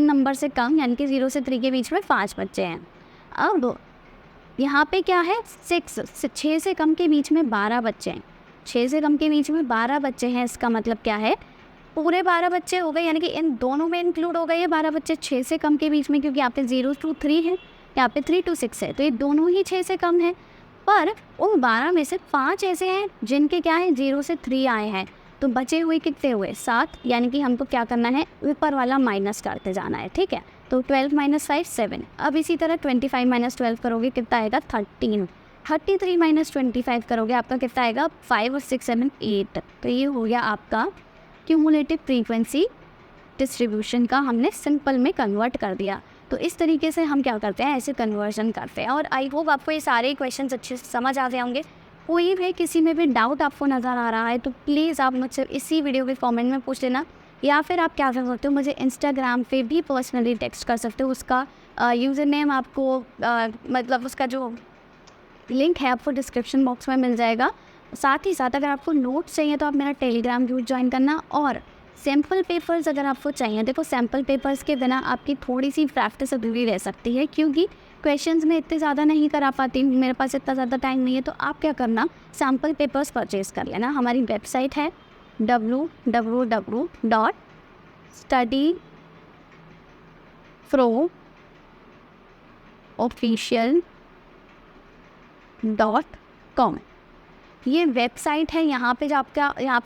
नंबर से कम, यानी कि 0 से 3 के बीच में 5 बच्चे हैं। अब यहाँ पे क्या है, 6 से कम के बीच में 12 बच्चे हैं। 6 से कम के बीच में 12 बच्चे हैं, इसका मतलब क्या है, पूरे 12 बच्चे हो गए, यानी कि इन दोनों में इंक्लूड हो गए ये 12 बच्चे 6 से कम के बीच में, क्योंकि यहाँ पे 0 to 3 है, यहाँ पे 3 to 6 है, तो ये दोनों ही 6 से कम है। पर उन 12 में से 5 ऐसे हैं जिनके क्या है 0 से 3 आए हैं, तो बचे हुए कितने हुए, 7। यानी कि हमको क्या करना है, ऊपर वाला माइनस करते जाना है, ठीक है। तो 12 - 5 7। अब इसी तरह 25 - 12 करोगे कितना आएगा, 13। 33 - 25 करोगे आपका कितना आएगा, 5 और 6 7 8। तो ये हो गया आपका क्यूमुलेटिव फ्रीक्वेंसी डिस्ट्रीब्यूशन का, हमने सिंपल में कन्वर्ट कर दिया। तो इस तरीके से हम क्या करते हैं, ऐसे कन्वर्जन करते हैं। और आई होप आपको ये सारे क्वेश्चंस अच्छे से समझ आ गए होंगे। कोई भी किसी में भी डाउट आपको नज़र आ रहा है तो प्लीज़ आप मुझसे इसी वीडियो के कमेंट में पूछ लेना, या फिर आप क्या कर सकते हो, मुझे इंस्टाग्राम पे भी पर्सनली टेक्स्ट कर सकते हो। उसका यूज़र नेम आपको मतलब उसका जो लिंक है आपको डिस्क्रिप्शन बॉक्स में मिल जाएगा। साथ ही साथ अगर आपको नोट्स चाहिए तो आप मेरा टेलीग्राम ग्रुप ज्वाइन करना। और सैम्पल पेपर्स अगर आपको चाहिए, देखो सैम्पल पेपर्स के बिना आपकी थोड़ी सी प्रैक्टिस अधूरी रह सकती है, क्योंकि क्वेश्चंस में इतने ज़्यादा नहीं करा पाती हूँ, मेरे पास इतना ज़्यादा टाइम नहीं है। तो आप क्या करना, सैम्पल पेपर्स परचेज़ कर लेना। हमारी वेबसाइट है www.studyproofficial.com। ये वेबसाइट है, यहाँ पे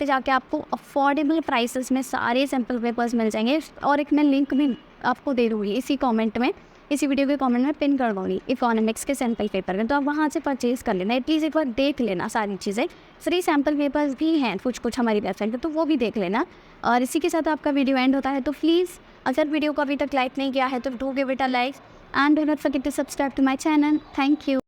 जाके आपको अफोर्डेबल प्राइसेस में सारे सैम्पल पेपर्स मिल जाएंगे। और एक मैं लिंक भी आपको दे दूँगी इसी कमेंट में, इसी वीडियो के कमेंट में पिन कर दूँगी, इकोनॉमिक्स के सैम्पल पेपर में। तो आप वहाँ से परचेज़ कर लेना, एटलीस्ट एक बार देख लेना सारी चीज़ें। फ्री सैम्पल पेपर्स भी हैं कुछ हमारी वेबसाइट पर, तो वो भी देख लेना। और इसी के साथ आपका वीडियो एंड होता है। तो प्लीज़ अगर वीडियो को अभी तक लाइक नहीं किया है तो do give it a like and do not forget to subscribe to my channel. Thank you.